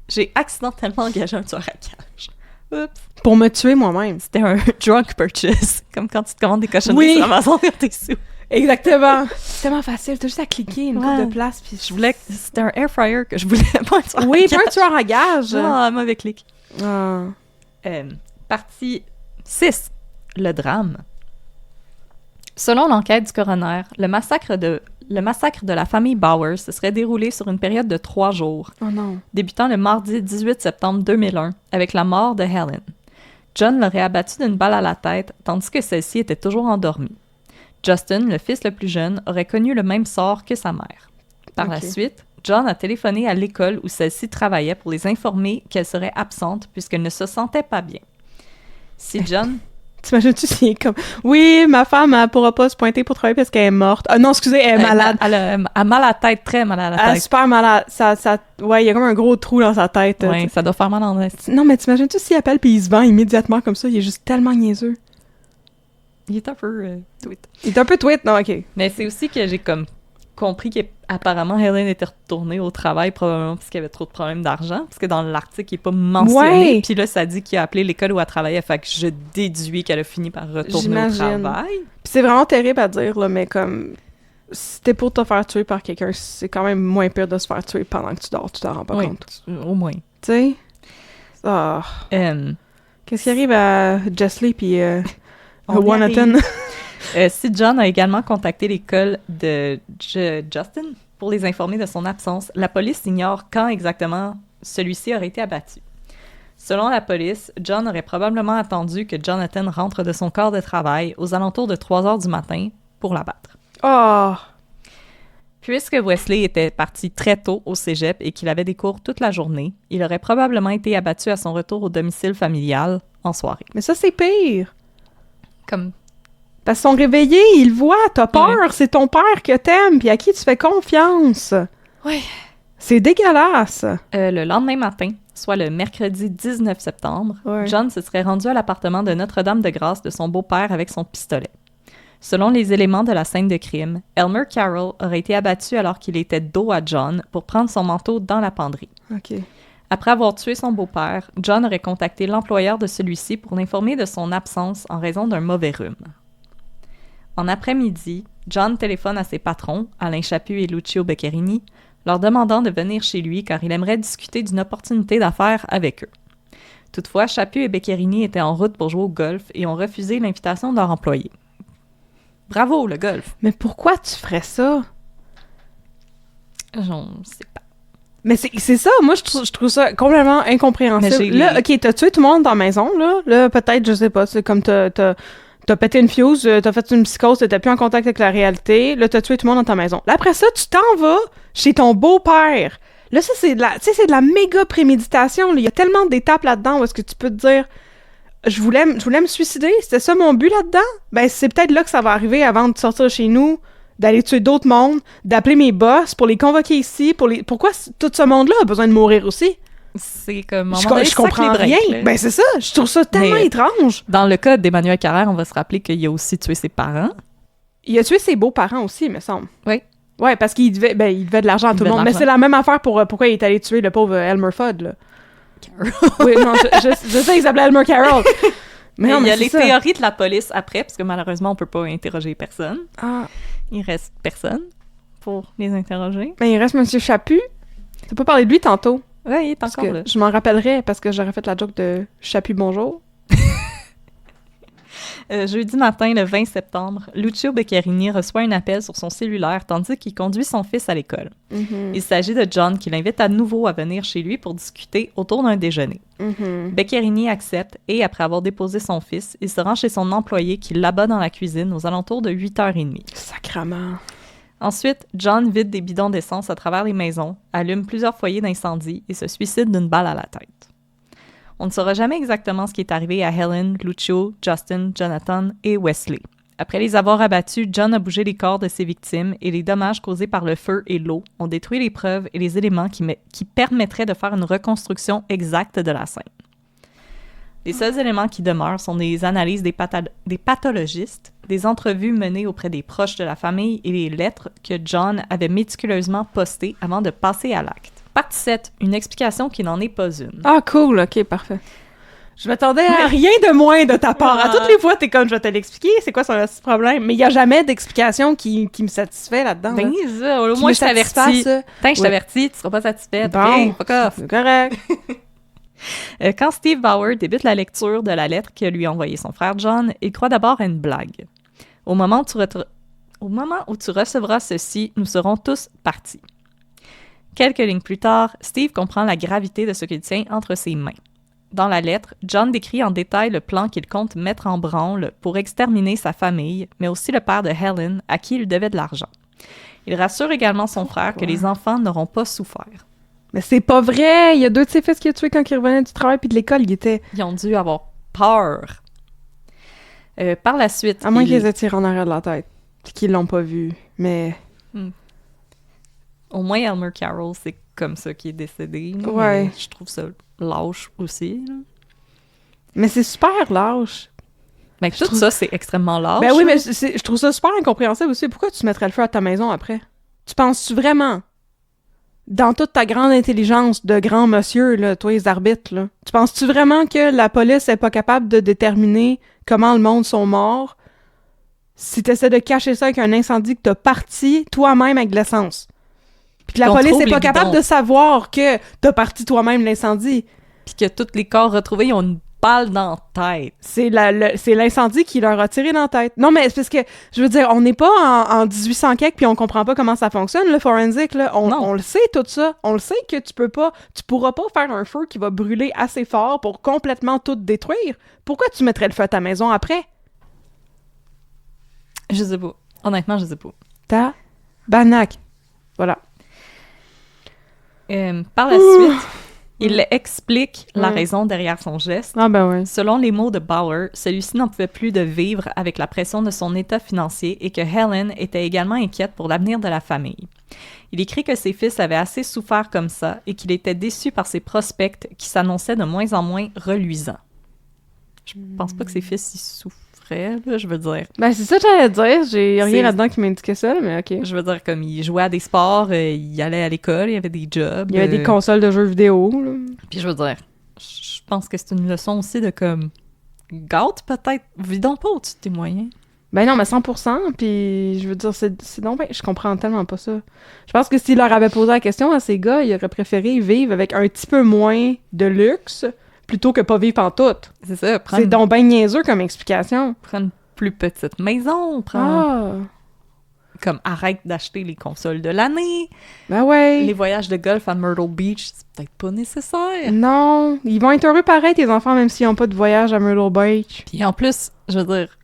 J'ai accidentellement engagé un tueur à gages. Oups. Pour me tuer moi-même. C'était un drunk purchase, comme quand tu te commandes des cochonneries Oui. sur Amazon et tes sous. Exactement. C'est tellement facile. T'as juste à cliquer une coupe Ouais. de place. Puis Je voulais... C'était un air fryer que je voulais, pas un tueur à Oui, gages. pas un tueur à gage. Ah, mauvais clic. Ah. Partie 6. Le drame. Selon l'enquête du coroner, le massacre de la famille Bauer se serait déroulé sur une période de 3 jours, Oh non. débutant le mardi 18 septembre 2001, avec la mort de Helen. John l'aurait abattu d'une balle à la tête, tandis que celle-ci était toujours endormie. Justin, le fils le plus jeune, aurait connu le même sort que sa mère. Par la Ok. suite, John a téléphoné à l'école où celle-ci travaillait pour les informer qu'elle serait absente puisqu'elle ne se sentait pas bien. Si John... T'imagines-tu s'il est comme... Oui, ma femme, elle pourra pas se pointer pour travailler parce qu'elle est morte. Ah non, excusez, elle est malade. Elle a mal à la tête, très mal à la Elle est tête. super malade. Ouais, il y a comme un gros trou dans sa tête. Ouais, ça doit faire mal en est. Non, mais t'imagines-tu s'il appelle puis il se vend immédiatement comme ça? Il est juste tellement niaiseux. Il Il est un peu tweet. est un peu tweet, non, OK. Mais c'est aussi que j'ai comme compris qu'elle Apparemment, Helen était retournée au travail probablement parce qu'il y avait trop de problèmes d'argent, parce que dans l'article, il n'est pas mentionné. Puis là, ça dit qu'il a appelé l'école où elle travaillait, fait que je déduis qu'elle a fini par retourner au travail. Puis c'est vraiment terrible à dire, là, mais comme... Si t'es pour te faire tuer par quelqu'un, c'est quand même moins pire de se faire tuer pendant que tu dors, tu t'en rends pas compte. Au moins. Tu sais? Ah. Qu'est-ce qui arrive à Jessley puis Wanatan? Si John a également contacté l'école de Justin pour les informer de son absence, la police ignore quand exactement celui-ci aurait été abattu. Selon la police, John aurait probablement attendu que Jonathan rentre de son corps de travail aux alentours de 3 heures du matin pour l'abattre. Oh! Puisque Wesley était parti très tôt au cégep et qu'il avait des cours toute la journée, il aurait probablement été abattu à son retour au domicile familial en soirée. Mais ça, c'est pire! Comme... Parce qu'ils sont réveillés, ils le voient, t'as peur, c'est ton père que t'aimes, puis à qui tu fais confiance. Ouais. C'est dégueulasse. Le lendemain matin, soit le mercredi 19 septembre, John se serait rendu à l'appartement de Notre-Dame-de-Grâce de son beau-père avec son pistolet. Selon les éléments de la scène de crime, Elmer Carroll aurait été abattu alors qu'il était dos à John pour prendre son manteau dans la penderie. OK. Après avoir tué son beau-père, John aurait contacté l'employeur de celui-ci pour l'informer de son absence en raison d'un mauvais rhume. En après-midi, John téléphone à ses patrons, Alain Chaput et Lucio Beccherini, leur demandant de venir chez lui car il aimerait discuter d'une opportunité d'affaires avec eux. Toutefois, Chaput et Beccherini étaient en route pour jouer au golf et ont refusé l'invitation de leur employé. Bravo, le golf! Mais pourquoi tu ferais ça? Je sais pas. Mais c'est ça, moi je trouve ça complètement incompréhensible. Là, OK, t'as tué tout le monde dans la maison, là. Là, peut-être, je sais pas, c'est comme t'as pété une fuse, t'as fait une psychose, t'étais plus en contact avec la réalité. Là, t'as tué tout le monde dans ta maison. Là, après ça, tu t'en vas chez ton beau-père. Là, ça, c'est de la méga préméditation. Là. Il y a tellement d'étapes là-dedans où est-ce que tu peux te dire je voulais me suicider, c'était ça mon but là-dedans? Ben, c'est peut-être là que ça va arriver avant de sortir de chez nous, d'aller tuer d'autres mondes, d'appeler mes boss pour les convoquer ici, Pourquoi tout ce monde-là a besoin de mourir aussi? C'est comme... Je comprends rien. Ben, c'est ça. Je trouve ça tellement étrange. Dans le cas d'Emmanuel Carrère, on va se rappeler qu'il a aussi tué ses parents. Il a tué ses beaux-parents aussi, il me semble. Oui. Ouais, parce qu'il devait de l'argent à tout le monde. Mais c'est la même affaire pour pourquoi il est allé tuer le pauvre Elmer Fudd, là. Oui, non, je sais qu'il s'appelait Elmer Carroll. Mais il y a les théories de la police après, parce que malheureusement, on peut pas interroger personne. Ah. Il reste personne pour les interroger. Mais il reste M. Chaput. T'as pas parlé de lui tantôt. Oui, il est encore là. Je m'en rappellerai parce que j'aurais fait la joke de Chaput bonjour. Jeudi matin, le 20 septembre, Lucio Beccherini reçoit un appel sur son cellulaire tandis qu'il conduit son fils à l'école. Mm-hmm. Il s'agit de John qui l'invite à nouveau à venir chez lui pour discuter autour d'un déjeuner. Mm-hmm. Beccherini accepte et, après avoir déposé son fils, il se rend chez son employé qui l'abat dans la cuisine aux alentours de 8h30. Sacrement. Ensuite, John vide des bidons d'essence à travers les maisons, allume plusieurs foyers d'incendie et se suicide d'une balle à la tête. On ne saura jamais exactement ce qui est arrivé à Helen, Lucio, Justin, Jonathan et Wesley. Après les avoir abattus, John a bougé les corps de ses victimes et les dommages causés par le feu et l'eau ont détruit les preuves et les éléments qui permettraient de faire une reconstruction exacte de la scène. Les seuls éléments qui demeurent sont des analyses des pathologistes, des entrevues menées auprès des proches de la famille et les lettres que John avait méticuleusement postées avant de passer à l'acte. Partie 7. Une explication qui n'en est pas une. Ah, cool. OK, parfait. Je m'attendais à rien de moins de ta part. À toutes les fois, t'es comme, je vais te l'expliquer, c'est quoi son problème? Mais il n'y a jamais d'explication qui me satisfait là-dedans. Ben, là. Ça, au moins, je t'avertis. Tant que je t'avertis, tu seras pas satisfaite. Bon, OK, fuck off. C'est correct. Quand Steve Bauer débute la lecture de la lettre que lui a envoyée son frère John, il croit d'abord à une blague. Au moment où tu recevras ceci, nous serons tous partis. Quelques lignes plus tard, Steve comprend la gravité de ce qu'il tient entre ses mains. Dans la lettre, John décrit en détail le plan qu'il compte mettre en branle pour exterminer sa famille, mais aussi le père de Helen, à qui il devait de l'argent. Il rassure également son frère que les enfants n'auront pas souffert. Mais c'est pas vrai! Il y a 2 de ses fils qui a tué quand il revenait du travail puis de l'école. Ils ont dû avoir peur. Par la suite... À moins qu'ils les aient tirés en arrière de la tête puis qu'ils l'ont pas vu, mais... Au moins, Elmer Carroll, c'est comme ça qu'il est décédé. Là, ouais. Je trouve ça lâche aussi. Là. Mais c'est super lâche. Ben, ça, c'est extrêmement lâche. Ben oui, mais je trouve ça super incompréhensible aussi. Pourquoi tu mettrais le feu à ta maison après? Tu penses-tu vraiment, dans toute ta grande intelligence de grand monsieur, là, toi les arbitres, là, tu penses-tu vraiment que la police est pas capable de déterminer comment le monde sont morts si t'essaies de cacher ça avec un incendie que t'as parti toi-même avec de l'essence? Puis que la Qu'on police trouve est pas les capable bidons. de savoir que t'as parti toi-même l'incendie. Puis que tous les corps retrouvés, ils ont une balle dans la tête. C'est l'incendie qui leur a tiré dans la tête. Non, mais c'est parce que, je veux dire, on n'est pas en 1800 quelque puis on comprend pas comment ça fonctionne, le forensic, là. Non. On le sait, tout ça. On le sait que tu pourras pas faire un feu qui va brûler assez fort pour complètement tout détruire. Pourquoi tu mettrais le feu à ta maison après? Je sais pas. Honnêtement, je sais pas. Tabarnak. Voilà. Par la suite, il explique la Mm. raison derrière son geste. Ah ben ouais. Selon les mots de Bauer, celui-ci n'en pouvait plus de vivre avec la pression de son état financier et que Helen était également inquiète pour l'avenir de la famille. Il écrit que ses fils avaient assez souffert comme ça et qu'il était déçu par ses prospects qui s'annonçaient de moins en moins reluisants. Je pense pas que ses fils y souffraient, là, je veux dire. Ben c'est ça que j'allais dire. J'ai rien C'est- là-dedans qui m'indiquait ça, mais ok. Je veux dire, comme il jouait à des sports, il allait à l'école, il y avait des jobs. Il y avait des consoles de jeux vidéo, là. Puis je veux dire, je pense que c'est une leçon aussi de comme... Gâte peut-être, vis donc pas au-dessus de tes moyens. Ben non, mais 100%, puis je veux dire, c'est donc ben, je comprends tellement pas ça. Je pense que s'il leur avait posé la question à ces gars, ils auraient préféré vivre avec un petit peu moins de luxe plutôt que pas vivre en tout. C'est ça, C'est donc ben niaiseux comme explication. prends une plus petite maison, prends... Ah, Comme arrête d'acheter les consoles de l'année, ben ouais. les voyages de golf à Myrtle Beach, c'est peut-être pas nécessaire. Non, ils vont être heureux pareil, tes enfants, même s'ils ont pas de voyage à Myrtle Beach. Puis en plus, je veux dire,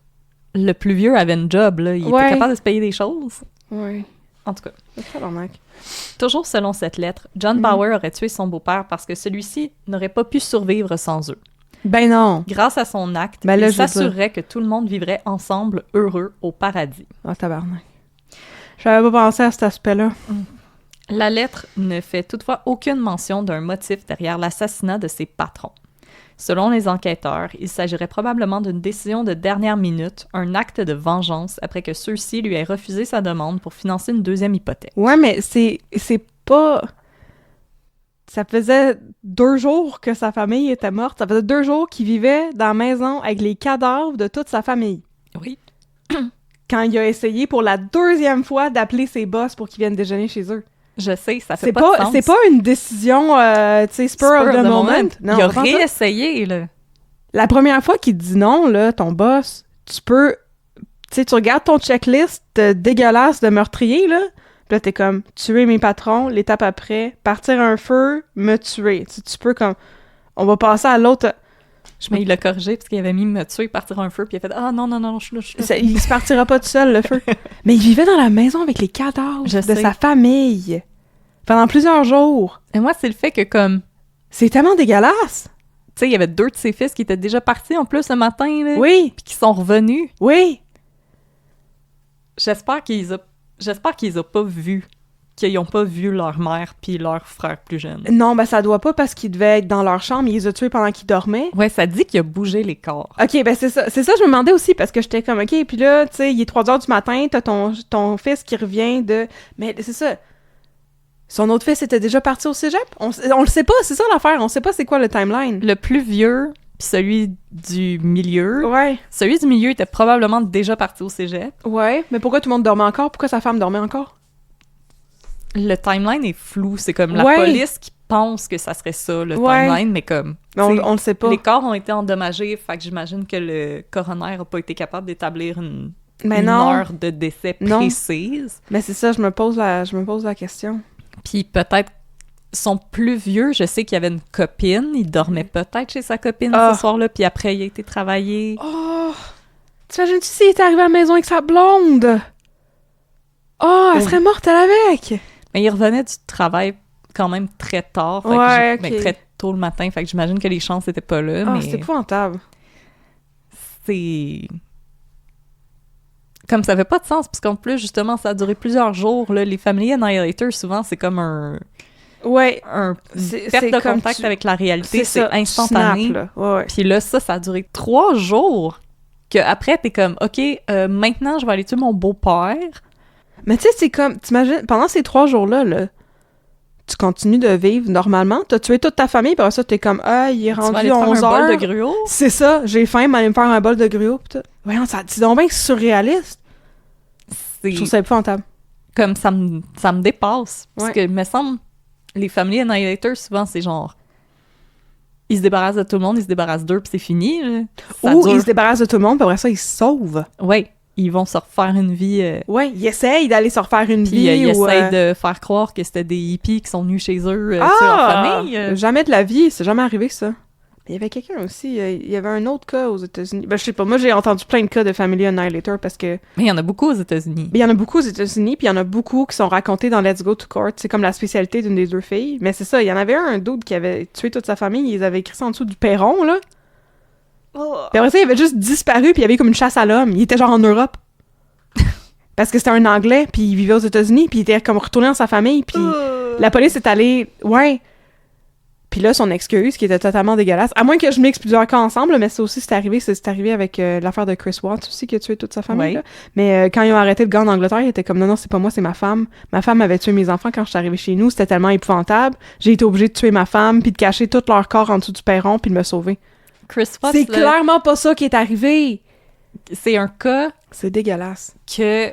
le plus vieux avait une job, là, il Ouais. était capable de se payer des choses. Ouais, En tout cas. c'est tabarnak. Toujours selon cette lettre, John Bauer aurait tué son beau-père parce que celui-ci n'aurait pas pu survivre sans eux. Ben non. Grâce à son acte, Ben là, il je veux dire- s'assurerait que tout le monde vivrait ensemble, heureux, au paradis. Ah, tabarnak. J'avais pas pensé à cet aspect-là. La lettre ne fait toutefois aucune mention d'un motif derrière l'assassinat de ses patrons. Selon les enquêteurs, il s'agirait probablement d'une décision de dernière minute, un acte de vengeance après que ceux-ci lui aient refusé sa demande pour financer une deuxième hypothèque. Ouais, mais c'est pas... Ça faisait 2 jours que sa famille était morte. Ça faisait 2 jours qu'il vivait dans la maison avec les cadavres de toute sa famille. Oui. Quand il a essayé pour la 2e fois d'appeler ses boss pour qu'ils viennent déjeuner chez eux. Je sais, ça fait C'est pas de sens. c'est pas une décision, tu sais, spur of the moment. Non, il a pas ça. réessayé, là. La première fois qu'il dit non, là, ton boss, tu peux... Tu sais, tu regardes ton checklist dégueulasse de meurtrier, là, puis là, t'es comme, tuer mes patrons, l'étape après, partir un feu, me tuer. Tu peux comme... On va passer à l'autre... Mais il l'a corrigé parce qu'il avait mis me tuer, partir un feu, puis il a fait « Ah non, non, non, je suis là, je suis là. Il se partira pas tout seul, le feu. Mais il vivait dans la maison avec les cadavres Je de sais. sa famille. Pendant plusieurs jours. Et moi, c'est le fait que, comme, C'est tellement dégueulasse. tu sais, il y avait 2 de ses fils qui étaient déjà partis en plus le matin, là. Oui, Puis qui sont revenus. oui. J'espère qu'ils ont pas vu, qu'ils ont pas vu leur mère puis leur frère plus jeune. Non, ben ça doit pas parce qu'ils devaient être dans leur chambre. Ils les ont tués pendant qu'ils dormaient. Ouais, ça dit qu'il a bougé les corps. OK, ben c'est ça. C'est ça, je me demandais aussi parce que j'étais comme, OK, puis là, tu sais, il est 3 heures du matin, t'as ton fils qui revient de... Mais c'est ça. Son autre fils était déjà parti au cégep? On le sait pas, c'est ça l'affaire. On sait pas c'est quoi le timeline. Le plus vieux, puis celui du milieu. Ouais. Celui du milieu était probablement déjà parti au cégep. Ouais, mais pourquoi tout le monde dormait encore? Pourquoi sa femme dormait encore? Le timeline est flou. C'est comme la Ouais. police qui pense que ça serait ça, le Ouais. timeline, mais comme... Mais tu sais, on le sait pas. les corps ont été endommagés, fait que j'imagine que le coroner n'a pas été capable d'établir une Mais non. heure de décès Non. précise. Mais c'est ça, je me pose la question. Puis peut-être son plus vieux, je sais qu'il y avait une copine, il dormait peut-être chez sa copine Ah. ce soir-là, puis après il a été travailler. Oh! T'imagines-tu s'il était arrivé à la maison avec sa blonde? Oh, elle serait morte, elle avec! Mais il revenait du travail quand même très tard, fait que Ouais, mais ok. très tôt le matin, fait que j'imagine que les chances étaient pas là, Ah, mais c'est épouvantable. c'est... Comme ça fait pas de sens, parce qu'en plus, justement, ça a duré plusieurs jours, là. Les Family Annihilators, souvent, c'est comme une Ouais, perte c'est de comme contact tu- avec la réalité, c'est ça, instantané. snap, là. Ouais, ouais. Puis là, ça a duré 3 jours. Que après, t'es comme, OK, maintenant, je vais aller tuer mon beau-père. Mais tu sais, c'est comme, t'imagines, pendant ces 3 jours-là, là, tu continues de vivre normalement, t'as tué toute ta famille, puis après ça, t'es comme, ah, il est Tu vas rendu aller te faire 11 un bol heures. de gruau? C'est ça, j'ai faim, m'aller me faire un bol de gruau, pis tout. Voyons, c'est donc bien surréaliste. C'est Je trouve ça épouvantable. comme ça me dépasse. Parce Ouais. que, me semble, les Family Annihilators, souvent, c'est genre... Ils se débarrassent de tout le monde, ils se débarrassent d'eux, puis c'est fini. Là. Ça Ou dure. ils se débarrassent de tout le monde, puis après ça, ils se sauvent. Ouais, ils vont se refaire une vie... Ouais, ils essayent d'aller se refaire une Puis vie. ils ou, essayent de faire croire que c'était des hippies qui sont venus chez eux, tuer leur Ah! famille. Jamais de la vie, c'est jamais arrivé, ça. Mais il y avait quelqu'un aussi, il y avait un autre cas aux États-Unis. Ben, je sais pas, moi, j'ai entendu plein de cas de Family Annihilator parce que... Mais il y en a beaucoup aux États-Unis. Il y en a beaucoup aux États-Unis, puis il y en a beaucoup qui sont racontés dans Let's Go to Court. C'est comme la spécialité d'une des 2 filles. Mais c'est ça, il y en avait un dude qui avait tué toute sa famille, ils avaient écrit ça en dessous du perron, là. Puis après ça, il avait juste disparu, puis il y avait comme une chasse à l'homme. Il était genre en Europe. Parce que c'était un Anglais, puis il vivait aux États-Unis, puis il était comme retourné dans sa famille, puis la police est allée... Ouais. Puis là, son excuse, qui était totalement dégueulasse, à moins que je mixe plusieurs cas ensemble, mais ça aussi, c'est arrivé avec l'affaire de Chris Watts aussi, qui a tué toute sa famille. Ouais. Là. Mais quand ils ont arrêté le gars en Angleterre, il était comme, non, c'est pas moi, c'est ma femme. Ma femme avait tué mes enfants quand je suis arrivée chez nous, c'était tellement épouvantable. J'ai été obligée de tuer ma femme, puis de cacher tout leur corps en dessous du perron, puis de me sauver. Chris Watts, C'est là, clairement pas ça qui est arrivé! c'est un cas C'est dégueulasse. que...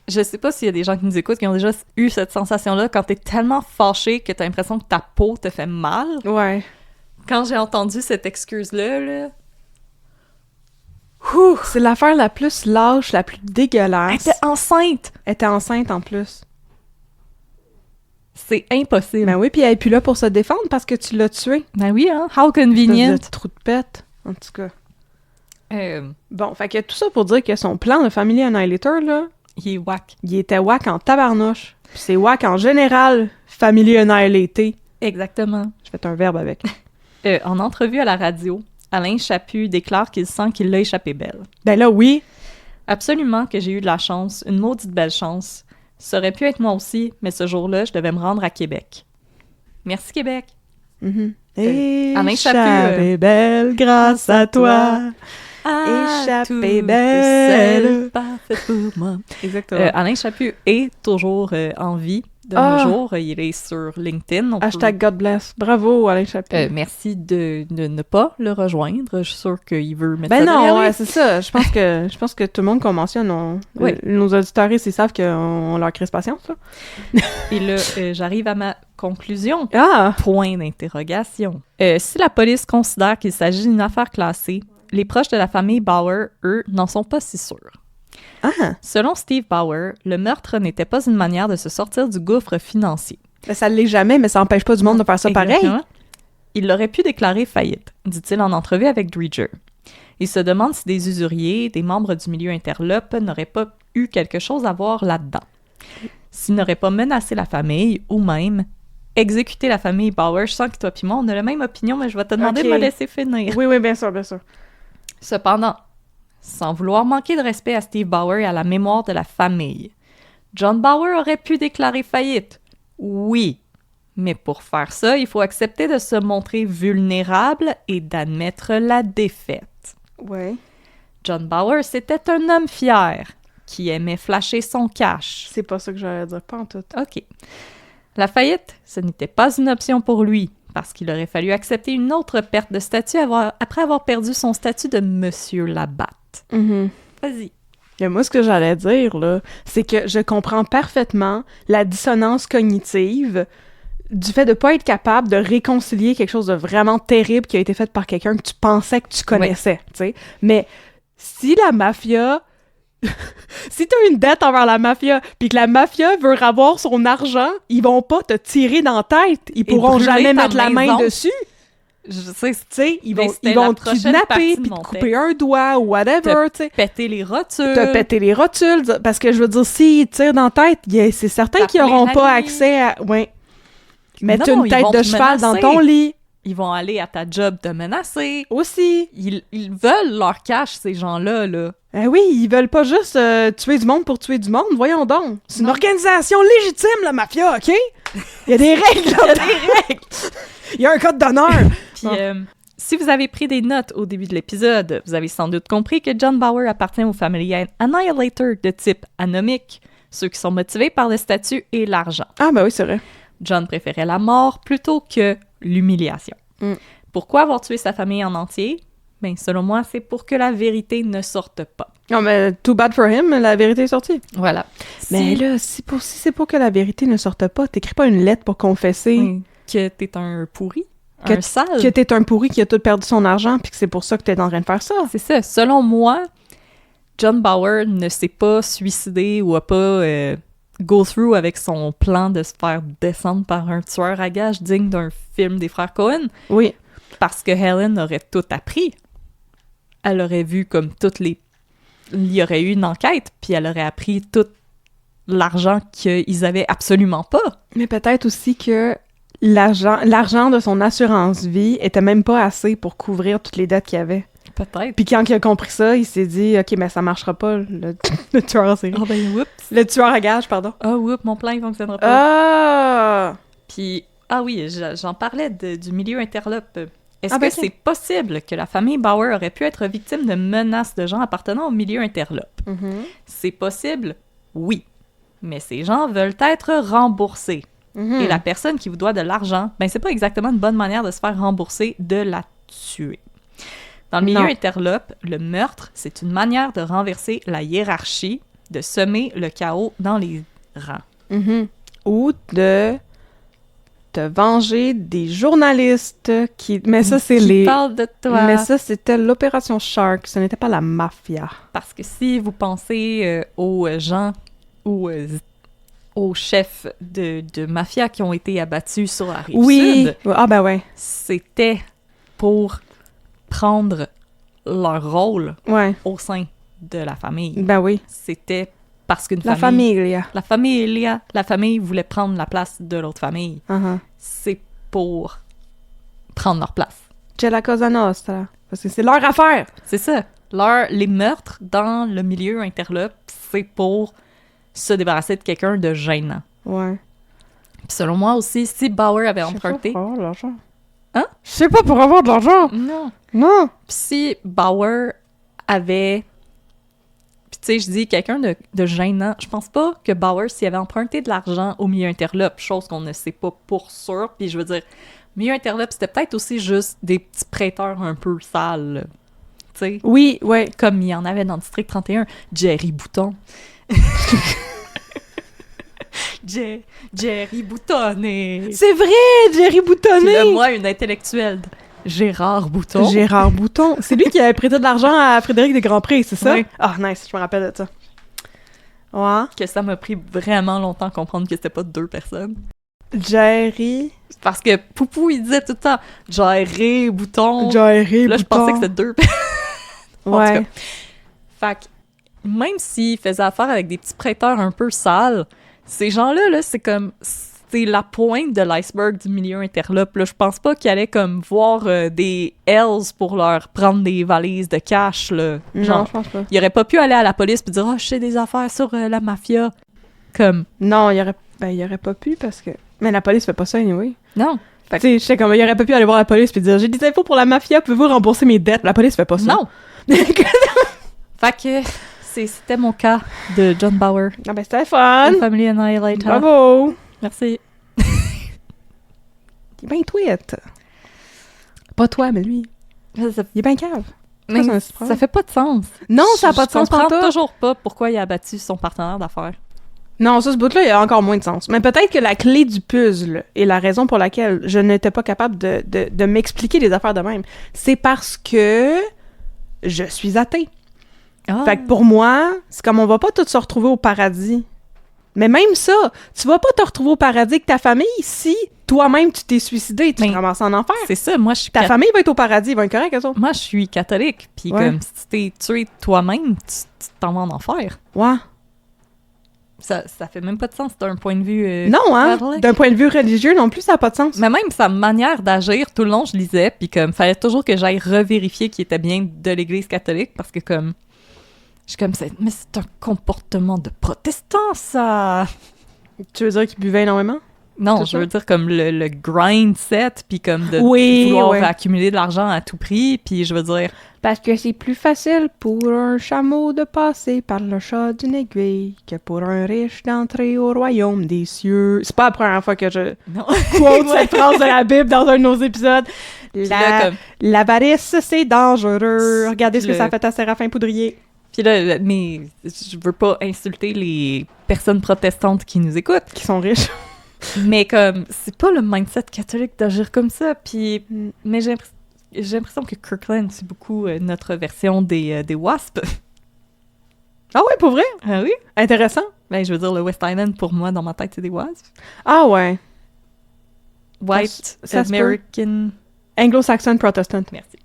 Je sais pas s'il y a des gens qui nous écoutent qui ont déjà eu cette sensation-là quand t'es tellement fâché que t'as l'impression que ta peau te fait mal. Ouais. Quand j'ai entendu cette excuse-là, là, Ouh, c'est l'affaire la plus lâche, la plus elle dégueulasse. était enceinte! Elle était enceinte en plus. C'est impossible. Ben oui, puis elle est plus là pour se défendre parce que tu l'as tué. Ben oui, hein? How convenient! Espèce de trou de pète, en tout cas. Euh, Bon, fait que tout ça pour dire que son plan de Family Annihilator, là, il est whack. il était whack en tabarnouche. Puis c'est whack en général, Family Annihilated. Exactement. Je fais un verbe avec. En entrevue à la radio, Alain Chaput déclare qu'il sent qu'il l'a échappé belle. Ben là, oui. Absolument que j'ai eu de la chance, une maudite belle chance. Ça aurait pu être moi aussi, mais ce jour-là, je devais me rendre à Québec. Merci Québec! Alain Chaput, belle grâce à toi. Échappée belle. Parfait pour moi. Exactement. Alain Chaput est toujours en vie de nos jours. Il est sur LinkedIn. Hashtag God bless. Bravo, Alain Chaput. Merci de ne pas le rejoindre. Je suis sûre qu'il veut mettre Ben ça non, derrière lui. ouais, c'est ça. Je pense que tout le monde qu'on mentionne, Oui. nos auditeurs, ils savent qu'on leur crée patience, là. Et là, j'arrive à ma conclusion. Ah! Point d'interrogation. Si la police considère qu'il s'agit d'une affaire classée, les proches de la famille Bauer, eux, n'en sont pas si sûrs. Ah! Selon Steve Bauer, le meurtre n'était pas une manière de se sortir du gouffre financier. Ben, ça l'est jamais, mais ça empêche pas du monde de faire ça pareil. Exactement. Il aurait pu déclarer faillite, dit-il en entrevue avec Dreger. Il se demande si des usuriers, des membres du milieu interlope n'auraient pas eu quelque chose à voir là-dedans. S'ils n'auraient pas menacé la famille, ou même exécuté la famille Bauer. Je sens que toi et moi, on a la même opinion, mais je vais te demander Ok. de me laisser finir. Oui, bien sûr, bien sûr. Cependant, sans vouloir manquer de respect à Steve Bauer et à la mémoire de la famille, John Bauer aurait pu déclarer faillite. Oui, mais pour faire ça, il faut accepter de se montrer vulnérable et d'admettre la défaite. Ouais. John Bauer, c'était un homme fier qui aimait flasher son cash. C'est pas ça que j'allais dire, pas en tout. OK. La faillite, ce n'était pas une option pour lui, parce qu'il aurait fallu accepter une autre perte de statut après avoir perdu son statut de Monsieur Labatte. Vas-y. Et moi, ce que j'allais dire, là, c'est que je comprends parfaitement la dissonance cognitive du fait de pas être capable de réconcilier quelque chose de vraiment terrible qui a été fait par quelqu'un que tu pensais que tu connaissais, tu sais. Mais si la mafia... si t'as une dette envers la mafia, puis que la mafia veut avoir son argent, ils vont pas te tirer dans la tête. Ils pourront brûler jamais ta mettre la main maison. dessus. Je sais, Tu sais, ils Mais vont, c'était ils vont la te prochaine kidnapper, partie de puis te mon couper texte. un doigt ou whatever, tu sais. péter les rotules. Te péter les rotules, parce que je veux dire, s'ils tirent dans la tête, c'est certain qu'ils T'appeler n'auront la pas nuit. accès à... Ouais. Mettre Non, une ils tête vont de te cheval dans menacer. ton lit. Ils vont aller à ta job te menacer. Aussi. Ils veulent leur cash, ces gens-là, là. Eh oui, ils veulent pas juste tuer du monde pour tuer du monde, voyons donc. C'est une Non. organisation légitime, la mafia, OK? Il y a des règles, là. Il y a des règles. Il y a un code d'honneur. Puis, si vous avez pris des notes au début de l'épisode, vous avez sans doute compris que John Bauer appartient aux Family Annihilator de type anomique, ceux qui sont motivés par le statut et l'argent. Ah, ben oui, c'est vrai. John préférait la mort plutôt que l'humiliation. Mm. Pourquoi avoir tué sa famille en entier? Ben, selon moi, c'est pour que la vérité ne sorte pas. Non, mais too bad for him, la vérité est sortie. Voilà. Mais là, si c'est pour que la vérité ne sorte pas, t'écris pas une lettre pour confesser Oui, que t'es un pourri, Que un sale. que t'es un pourri qui a tout perdu son argent puis que c'est pour ça que t'es en train de faire ça. C'est ça. Selon moi, John Bauer ne s'est pas suicidé ou a pas go through avec son plan de se faire descendre par un tueur à gages digne d'un film des frères Cohen Oui. parce que Helen aurait tout appris. Elle aurait vu comme toutes les... Il y aurait eu une enquête, puis elle aurait appris tout l'argent qu'ils avaient absolument pas. Mais peut-être aussi que l'argent de son assurance-vie était même pas assez pour couvrir toutes les dettes qu'il y avait. Peut-être. Puis quand il a compris ça, il s'est dit « Ok, mais ça marchera pas, le tueur en série. Oh ben, whoops. Le tueur à gages, pardon. Ah, whoops, mon plan, il fonctionnera pas. Ah! Puis, ah oui, j'en parlais du milieu interlope. Est-ce ben, que c'est possible que la famille Bauer aurait pu être victime de menaces de gens appartenant au milieu interlope? Mhm. C'est possible? Oui. Mais ces gens veulent être remboursés. Mhm. Et la personne qui vous doit de l'argent, ben c'est pas exactement une bonne manière de se faire rembourser de la tuer. Dans le milieu Non. interlope, le meurtre, c'est une manière de renverser la hiérarchie, de semer le chaos dans les rangs. Mhm. Ou de te venger des journalistes qui... Mais ça, c'est Qui parle de toi. Mais ça, c'était l'opération Shark, ce n'était pas la mafia. Parce que si vous pensez aux gens ou aux chefs de mafia qui ont été abattus sur la Rive-Sud, Ah ben ouais. c'était pour prendre leur rôle Ouais. au sein de la famille. Ben oui. C'était parce qu'une La famille... famille. La famille voulait prendre la place de l'autre famille. Uh-huh. C'est pour prendre leur place. C'è la cosa nostra. Parce que c'est leur affaire. C'est ça. Les meurtres dans le milieu interlope, c'est pour se débarrasser de quelqu'un de gênant. Ouais. Puis selon moi aussi, si Bauer avait Je sais pas emprunté... pour avoir de l'argent. Hein? Je sais pas pour avoir de l'argent. Non. Non. Puis si Bauer avait... Puis tu sais, je dis quelqu'un de gênant. Je pense pas que Bauer, s'il avait emprunté de l'argent au milieu interlope, chose qu'on ne sait pas pour sûr, puis je veux dire, milieu interlope, c'était peut-être aussi juste des petits prêteurs un peu sales, là. Tu sais, Oui, ouais. comme il y en avait dans District 31, Jerry Bouton. Jerry Boutonné. C'est vrai, Jerry Puis Boutonné. là, moi, une intellectuelle, Gérard Bouton. Gérard Bouton. C'est lui qui avait prêté de l'argent à Frédéric des Grands-Prix, c'est ça? Oui. Ah, nice, je me rappelle de ça. Ouais. Que ça m'a pris vraiment longtemps à comprendre que c'était pas deux personnes. Jerry. Parce que Poupou, il disait tout le temps Jerry Bouton. Jerry Là, je Bouton. pensais que c'était deux personnes. En tout Ouais. cas. Fait que, même s'il faisait affaire avec des petits prêteurs un peu sales, ces gens-là, là, c'est comme... C'est la pointe de l'iceberg du milieu interlope. Là. Je pense pas qu'ils allaient comme voir des Hells pour leur prendre des valises de cash. Là. Non, Genre, je pense pas. il aurait pas pu aller à la police et dire « Ah, je sais des affaires sur la mafia. » Comme, Non, il aurait pas pu parce que... Mais la police fait pas ça, anyway. non. Tu sais, j'étais comme, il aurait pas pu aller voir la police puis dire « J'ai des infos pour la mafia, pouvez-vous rembourser mes dettes? » La police fait pas ça. Non. Fait que c'était mon cas de John Bauer. Ah ben, c'était fun! The Family Annihilator. Bravo! Merci. Il est bien tweet. Pas toi, mais lui. Il est bien cave. Mais Ça, c'est un super. ça fait pas de sens. Non, ça n'a pas de Je sens comprends pantoute. toujours pas pourquoi il a abattu son partenaire d'affaires. Non, ça, ce bout-là, il a encore moins de sens. Mais peut-être que la clé du puzzle et la raison pour laquelle je n'étais pas capable de m'expliquer les affaires de même, c'est parce que je suis athée. Ah. Fait que pour moi, c'est comme on va pas tous se retrouver au paradis. Mais même ça, tu vas pas te retrouver au paradis avec ta famille si toi-même tu t'es suicidé et tu Mais te ramasses en enfer. C'est ça, moi je suis Ta famille va être au paradis, ils vont être corrects, eux autres. moi je suis catholique, puis Ouais. comme si tu t'es tué toi-même, tu t'en vas en enfer. Ouais. Ça fait même pas de sens d'un point de vue Non, hein? catholique. D'un point de vue religieux non plus, ça n'a pas de sens. Mais même sa manière d'agir, tout le long je lisais, puis comme fallait toujours que j'aille revérifier qu'il était bien de l'Église catholique, parce que comme je suis comme mais c'est un comportement de protestant ça. Tu veux dire qu'ils buvaient énormément? Non, C'est je ça? veux dire comme le grind set, puis comme de Oui, vouloir ouais. accumuler de l'argent à tout prix, puis je veux dire... Parce que c'est plus facile pour un chameau de passer par le chat d'une aiguille que pour un riche d'entrer au royaume des cieux. C'est pas la première fois que je Non. quote cette phrase de la Bible dans un de nos épisodes. Puis là, comme... L'avarice, c'est dangereux. Regardez ce que Le- ça a fait à Séraphin Poudrier. Puis là, mais je veux pas insulter les personnes protestantes qui nous écoutent, Qui sont riches. mais comme, c'est pas le mindset catholique d'agir comme ça, puis... Mais j'ai l'impression que Kirkland, c'est beaucoup notre version des Wasps. Ah ouais, pour vrai? Ah oui? Intéressant. Ben, je veux dire, le West Island, pour moi, dans ma tête, c'est des Wasps. Ah ouais. White, Ça se peut. American... Anglo-saxon protestant. Merci.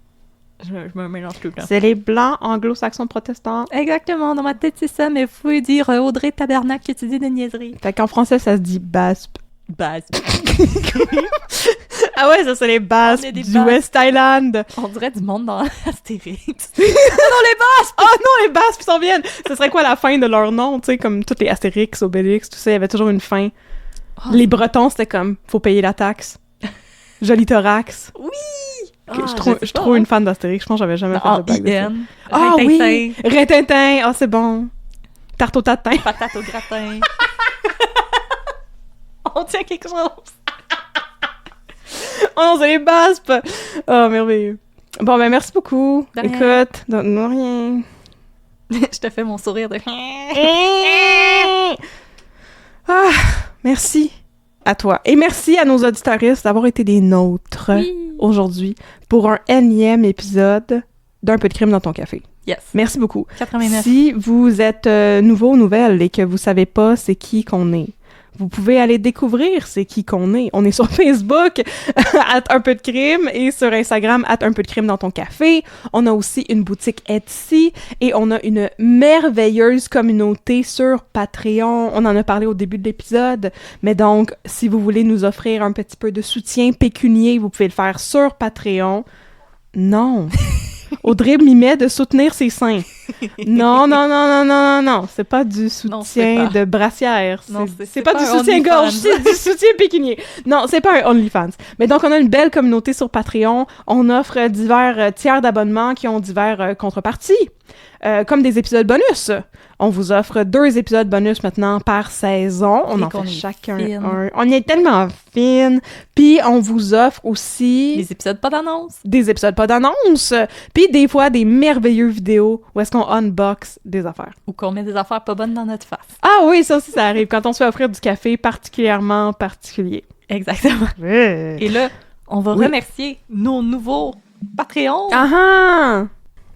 Je me mélange tout le temps. C'est les blancs anglo-saxons protestants. Exactement, dans ma tête, c'est ça, mais vous pouvez dire Audrey Tabernac qui étudie des niaiseries. Fait qu'en français, ça se dit BASP. Base. Ah ouais, ça c'est les BASP On est des du BASP. West Island. On dirait du monde dans Astérix. Oh non, les BASP s'en viennent! Ce serait quoi la fin de leur nom, tu sais, comme tous les Astérix, Obélix, tout ça, il y avait toujours une fin. Oh, Les Bretons, c'était comme, faut payer la taxe. Joli thorax. Je suis trop une fan d'Astérix, je pense que j'avais jamais fait de blague de ça. IN. Ah Rintintin, oui! Rintintin! Ah, c'est bon. Tarte au tatin. Patate au gratin. On tient quelque chose. Oh non, c'est les BASP! Oh, merveilleux. Bon, ben merci beaucoup. De rien. Écoute, donne-moi rien. Je te fais mon sourire de... Ah, merci à toi. Et merci à nos auditeuristes d'avoir été des nôtres aujourd'hui pour un énième épisode d'Un peu de crime dans ton café. Yes. Merci beaucoup. 89. Si vous êtes nouveau ou nouvelle et que vous savez pas c'est qui qu'on est, vous pouvez aller découvrir c'est qui qu'on est. On est sur Facebook, @un peu de crime, et sur Instagram, @un peu de crime dans ton café. On a aussi une boutique Etsy et on a une merveilleuse communauté sur Patreon. On en a parlé au début de l'épisode. Mais donc, si vous voulez nous offrir un petit peu de soutien pécunier, vous pouvez le faire sur Patreon. Non. Audrey Mimet de soutenir ses seins. Non, non, non, non, non, non, non. C'est pas du Non, c'est soutien pas. de brassière. Non, C'est pas du un soutien-gorge, OnlyFans. c'est du soutien pécunier. Non, c'est pas un OnlyFans. Mais donc, on a une belle communauté sur Patreon. On offre divers tiers d'abonnements qui ont divers contreparties, comme des épisodes bonus. On vous offre 2 épisodes bonus maintenant par saison. On Et en qu'on fait est chacun fine. un. On est tellement fine. Puis, on vous offre aussi Les épisodes pas d'annonce. des épisodes pas d'annonce, puis des fois des merveilleuses vidéos où est-ce qu'on unbox des affaires. Ou qu'on met des affaires pas bonnes dans notre face. Ah oui, ça aussi, ça arrive quand on se fait offrir du café particulièrement particulier. Exactement. Et là, on va Oui. remercier nos nouveaux Patreons. Ah ah!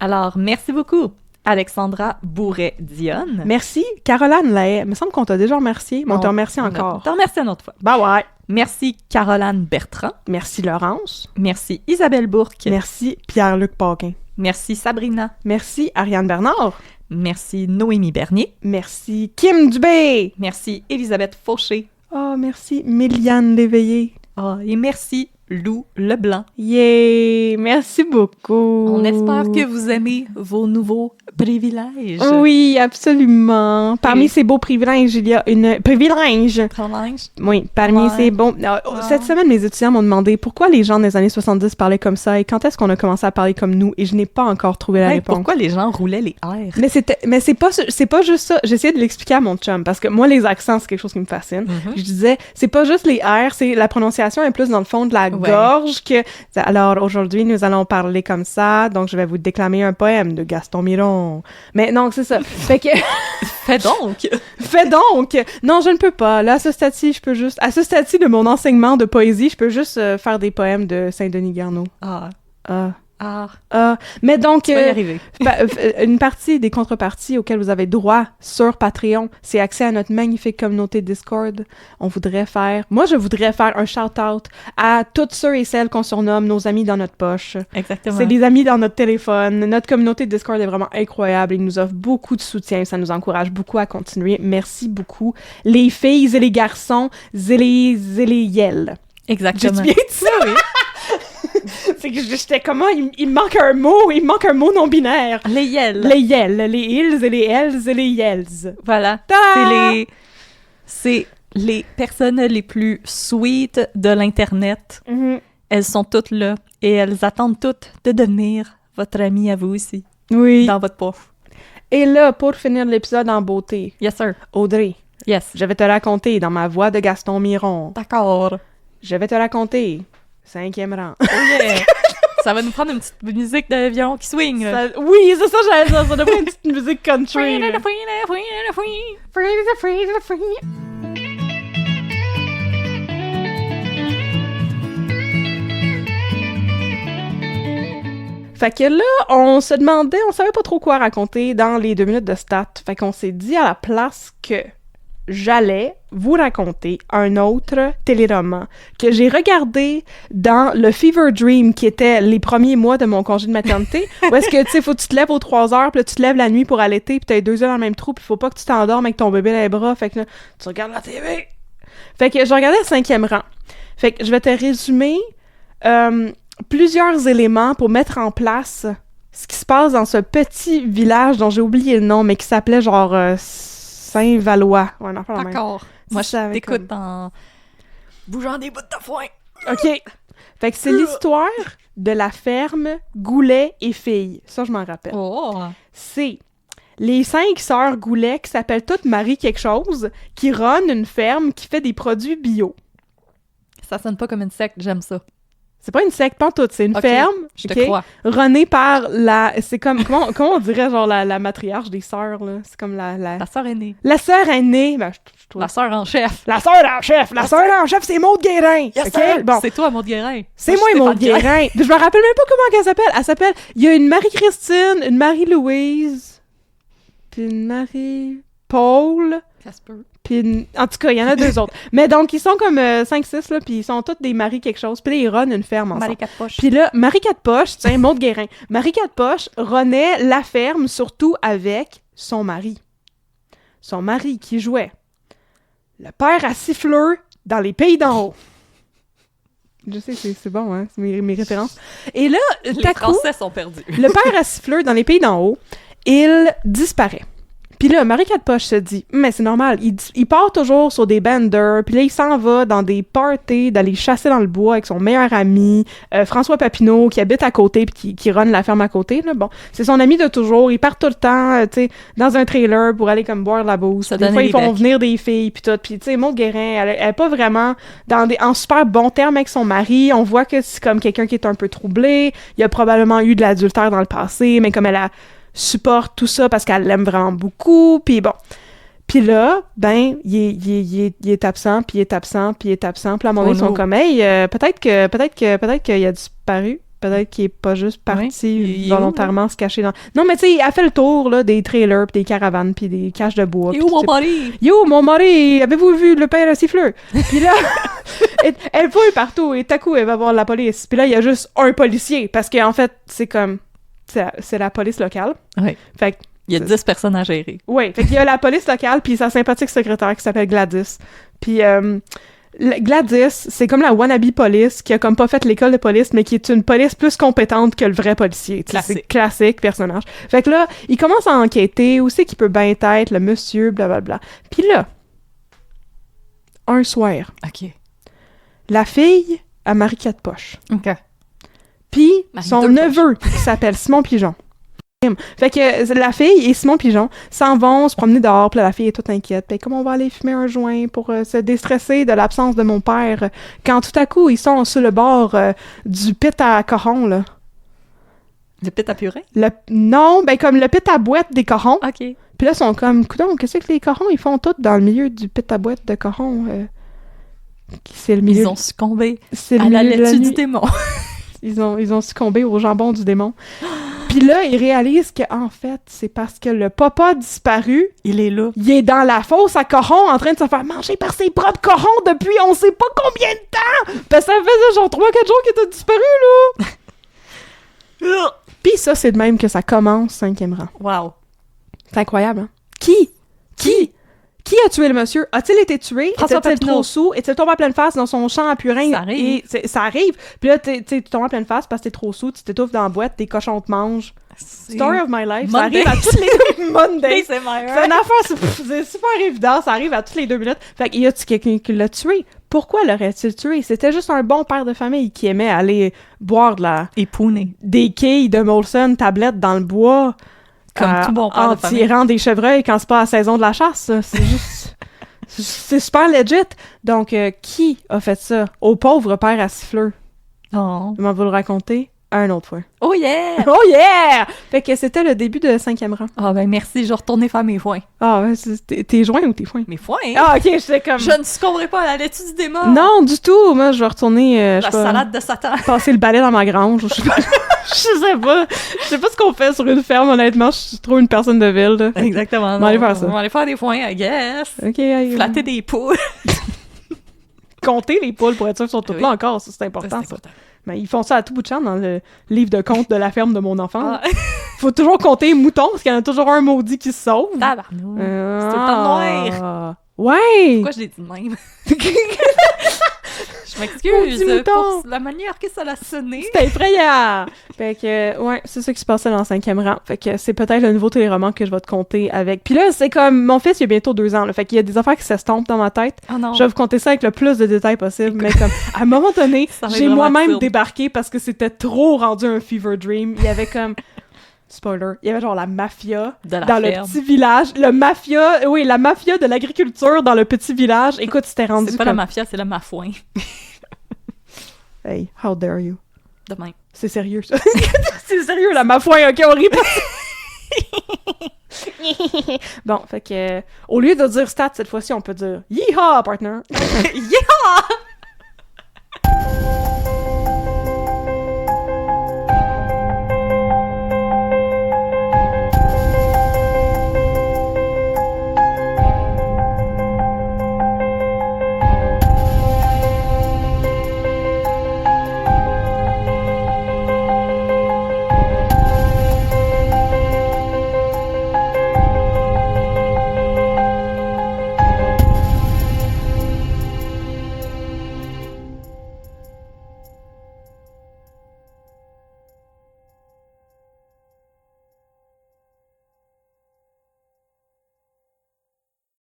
Alors, merci beaucoup, Alexandra Bourret-Dionne. Merci, Caroline Lahaye. Il me semble qu'on t'a déjà remercié, mais on te remercie On encore. te remercie une autre fois. Bah ouais. Merci, Caroline Bertrand. Merci, Laurence. Merci, Isabelle Bourque. Merci, Pierre-Luc Paquin. Merci, Sabrina. Merci, Ariane Bernard. Merci, Noémie Bernier. Merci, Kim Dubé. Merci, Elisabeth Fauché. Oh, merci, Méliane Léveillé. Ah, et merci, Lou Leblanc. Yeah! Merci beaucoup. On espère que vous aimez vos nouveaux privilèges. Oui, absolument. Parmi Oui. ces beaux privilèges, il y a une... Privilège! Privilèges. Oui, parmi Ouais. ces bons... Cette semaine, mes étudiants m'ont demandé pourquoi les gens des années 70 parlaient comme ça et quand est-ce qu'on a commencé à parler comme nous, et je n'ai pas encore trouvé la Hey, réponse. pourquoi les gens roulaient les airs? Mais c'est pas juste ça. J'essayais de l'expliquer à mon chum parce que moi, les accents, c'est quelque chose qui me fascine. Mhm. Je disais, c'est pas juste les R, c'est la prononciation est plus dans le fond de la Ouais. gorge que... Alors, aujourd'hui, nous allons parler comme ça, donc je vais vous déclamer un poème de Gaston Miron. Mais non, c'est ça. Fait que... Fais donc! Fais donc! Non, je ne peux pas. Là, à ce stade-ci, je peux juste... À ce stade-ci de mon enseignement de poésie, je peux juste faire des poèmes de Saint-Denis Garneau. Ah, Mais donc... tu vas y arriver. Une partie des contreparties auxquelles vous avez droit sur Patreon, c'est accès à notre magnifique communauté Discord. Moi, je voudrais faire un shout-out à tous ceux et celles qu'on surnomme nos amis dans notre poche. Exactement. C'est les amis dans notre téléphone. Notre communauté Discord est vraiment incroyable. Ils nous offrent beaucoup de soutien. Ça nous encourage beaucoup à continuer. Merci beaucoup. Les filles et les garçons, et les yels. Exactement. J'ai bien dit ça? Oui. C'est que j'étais comment? Il me manque un mot. Il me manque un mot non-binaire. Les yels. Les yels, les ils et les elles et les yels. Voilà. Ta- C'est Les personnes les plus sweet de l'Internet, elles sont toutes là et elles attendent toutes de devenir votre amie à vous aussi, Oui. dans votre poche. Et là, pour finir l'épisode en beauté, Yes, sir. Audrey, Yes. je vais te raconter dans ma voix de Gaston Miron. D'accord. Je vais te raconter 5e rang. Oh yeah! Ça va nous prendre une petite musique de violon qui swing, là. Oui, c'est ça, j'allais dire. Ça devrait être une petite musique country. là. Fait que là, on se demandait, on savait pas trop quoi raconter dans les 2 minutes de stats. Fait qu'on s'est dit à la place que j'allais vous raconter un autre téléroman que j'ai regardé dans le Fever Dream, qui était les premiers mois de mon congé de maternité, où est-ce que, tu sais, faut que tu te lèves aux 3 heures, puis là, tu te lèves la nuit pour allaiter, puis t'as 2 heures dans le même trou, puis faut pas que tu t'endormes avec ton bébé dans les bras, fait que là, tu regardes la TV. Fait que je regardais le 5e rang. Fait que je vais te résumer plusieurs éléments pour mettre en place ce qui se passe dans ce petit village dont j'ai oublié le nom, mais qui s'appelait genre Saint-Valois. Ouais, un affaire de même. D'accord. Moi, Ça, je avec t'écoute en bougeant des bouts de foin. OK. Fait que c'est l'histoire de la ferme Goulet et Filles. Ça, je m'en rappelle. Oh! C'est les 5 sœurs Goulet qui s'appellent toutes Marie quelque chose, qui run une ferme qui fait des produits bio. Ça sonne pas comme une secte, j'aime ça. C'est pas une secte pantoute, c'est une Ok, ferme, Je te ok, crois. runnée par la... C'est comme... Comment on dirait, genre, la matriarche des sœurs, là? C'est comme la Ta sœur aînée. La sœur aînée, ben, je trouve... La sœur en chef. La sœur en chef! La sœur en chef, c'est Maude Guérin! Yes, OK? sir. Bon, C'est toi, Maud Guérin. c'est moi, Maude Guérin! Je me rappelle même pas comment elle s'appelle. Elle s'appelle... Il y a une Marie-Christine, une Marie-Louise, puis une Marie-Paul... Casper. Puis, en tout cas, il y en a 2 autres. Mais donc, ils sont comme 5-6, là, puis ils sont tous des Marie quelque chose. Puis là, ils runnent une ferme ensemble. Marie Quatre-Poches. Puis là, Marie Quatre-Poches, tiens, Maude Guérin. Marie Quatre-Poches runnait la ferme, surtout avec son mari. Son mari qui jouait le père à siffleur dans les pays d'en haut. Je sais, c'est bon, hein, c'est mes références. Et là, Les tout à coup, Français sont perdus. le père à siffleur dans les pays d'en haut, il disparaît. Puis là, Marie Quatre-Poches se dit, mais c'est normal, il part toujours sur des benders, puis là, il s'en va dans des parties, d'aller chasser dans le bois avec son meilleur ami, François Papineau, qui habite à côté, puis qui run la ferme à côté, là. Bon, c'est son ami de toujours, il part tout le temps, tu sais, dans un trailer pour aller comme boire de la bouse. Se Des donner fois, des ils font becs. venir des filles, puis tout. Puis, tu sais, Maude Guérin, elle est pas vraiment en super bon terme avec son mari. On voit que c'est comme quelqu'un qui est un peu troublé. Il y a probablement eu de l'adultère dans le passé, mais comme elle supporte tout ça parce qu'elle l'aime vraiment beaucoup, puis bon. Puis là, ben, il est absent, puis il est absent, puis il est absent. Puis à un moment donné, ils sont comme, hey, peut-être qu'il a disparu. Peut-être qu'il est pas juste parti Il est où, volontairement se cacher dans... Non, mais tu sais, il a fait le tour, là, des trailers, puis des caravanes, puis des caches de bois. Et puis où tout, mon tu sais. mari? Yo, mon mari, avez-vous vu le père à siffleur? Puis là, elle fouille partout, et tout à coup, elle va voir la police. Puis là, il y a juste un policier, parce qu'en fait, c'est comme... C'est la police locale. Oui. Fait que, Il y a 10 personnes à gérer. ouais, fait qu'il y a la police locale, puis sa sympathique secrétaire qui s'appelle Gladys. Puis Gladys, c'est comme la wannabe police qui a comme pas fait l'école de police, mais qui est une police plus compétente que le vrai policier. Tu sais, Classique. c'est classique, personnage. Fait que là, il commence à enquêter, où c'est qu'il peut bien être, le monsieur, blablabla. Puis là, un soir, OK. la fille a Marie Quatre-Poches. OK. Puis Marie son Deux neveu, qui s'appelle Simon Pigeon. Fait que la fille et Simon Pigeon s'en vont se promener dehors, puis là, la fille est toute inquiète. Puis comment on va aller fumer un joint pour se déstresser de l'absence de mon père, quand tout à coup, ils sont sur le bord du pit à corons, là. Le pit à purée? Non, ben comme le pit à boîte des corons. OK. Puis là, ils sont comme, coudonc, qu'est-ce que les corons, ils font tout dans le milieu du pit à boîte de corons? C'est le milieu... Ils ont succombé c'est le à la milieu de laitue du nuit. démon. Ils ont succombé au jambon du démon. Puis là, ils réalisent que en fait, c'est parce que le papa a disparu, Il est là. il est dans la fosse à corons en train de se faire manger par ses propres corons depuis on sait pas combien de temps! Parce que ça faisait genre 3-4 jours qu'il était disparu, là! Puis ça, c'est de même que ça commence 5e rang. Wow. C'est incroyable, hein? Qui a tué le monsieur? A-t-il été tué? François Était-il Papineau. trop sous? Est-il tombé en pleine face dans son champ à purin? Ça arrive. Et ça arrive. Puis là, tu tombes en pleine face parce que t'es trop sous, tu t'étouffes dans la boîte, tes cochons te mangent. Story of my life. Ça Mondays. arrive à toutes les Mondays. C'est meilleur. C'est une affaire, c'est super évident, ça arrive à toutes les 2 minutes. Fait qu'il y a-tu quelqu'un qui l'a tué? Pourquoi l'aurait-il tué? C'était juste un bon père de famille qui aimait aller boire Et pouné. des quilles de Molson tablette dans le bois. Comme tout bon père en de famille. tirant des chevreuils quand c'est pas la saison de la chasse. Ça. C'est juste... c'est super legit. Donc, qui a fait ça? Au pauvre père à siffleux. Oh. Je vais vous le raconter une autre fois. Oh yeah! Oh yeah! Fait que c'était le début de 5e rang. Ah ben merci, je vais retourner faire mes foins. Ah, ouais, t'es joint ou t'es foin? Mes foins? Ah, ok, j'étais comme... Je ne succomberai pas à la laitue du démon! Non, du tout. Moi, je vais retourner... La salade de Satan! passer le balai dans ma grange. Je sais pas. Je sais pas ce qu'on fait sur une ferme, honnêtement. Je suis trop une personne de ville. Là. Exactement. On va aller faire ça. On va aller faire des foins, I guess. Ok, Flatter des poules. compter les poules pour être sûr qu'elles sont toutes Oui. là encore. Ça, c'est important, C'est ça. important. Mais ils font ça à tout bout de champ dans le livre de comptes de la ferme de mon enfant. Ah. Faut toujours compter les moutons parce qu'il y en a toujours un maudit qui se sauve. Tabarnou. C'est tout le temps noir. Ouais! Pourquoi je l'ai dit de même? Je Maudit m'excuse mouton. pour la manière que ça l'a sonné. C'était effrayant! Fait que, ouais, c'est ça qui se passait dans le 5e rang. Fait que c'est peut-être le nouveau téléroman que je vais te compter avec. Puis là, c'est comme, mon fils, il a bientôt 2 ans, là. Fait qu'il y a des affaires qui s'estompent dans ma tête. Oh non. Je vais vous compter ça avec le plus de détails possible, mais comme, à un moment donné, Ça va être j'ai vraiment moi-même absurde. débarqué parce que c'était trop rendu un fever dream. Il y avait comme... Spoiler, il y avait genre la mafia De la dans le ferme. petit village. La mafia de l'agriculture dans le petit village. Écoute, c'était rendu C'est pas comme... la mafia, c'est le mafouin. Hey, how dare you? Demain. C'est sérieux, ça. C'est sérieux, la mafouin, ok, on rit pas. Bon, fait que... au lieu de dire stats, cette fois-ci, on peut dire « Yeehaw, partner! » Yeah!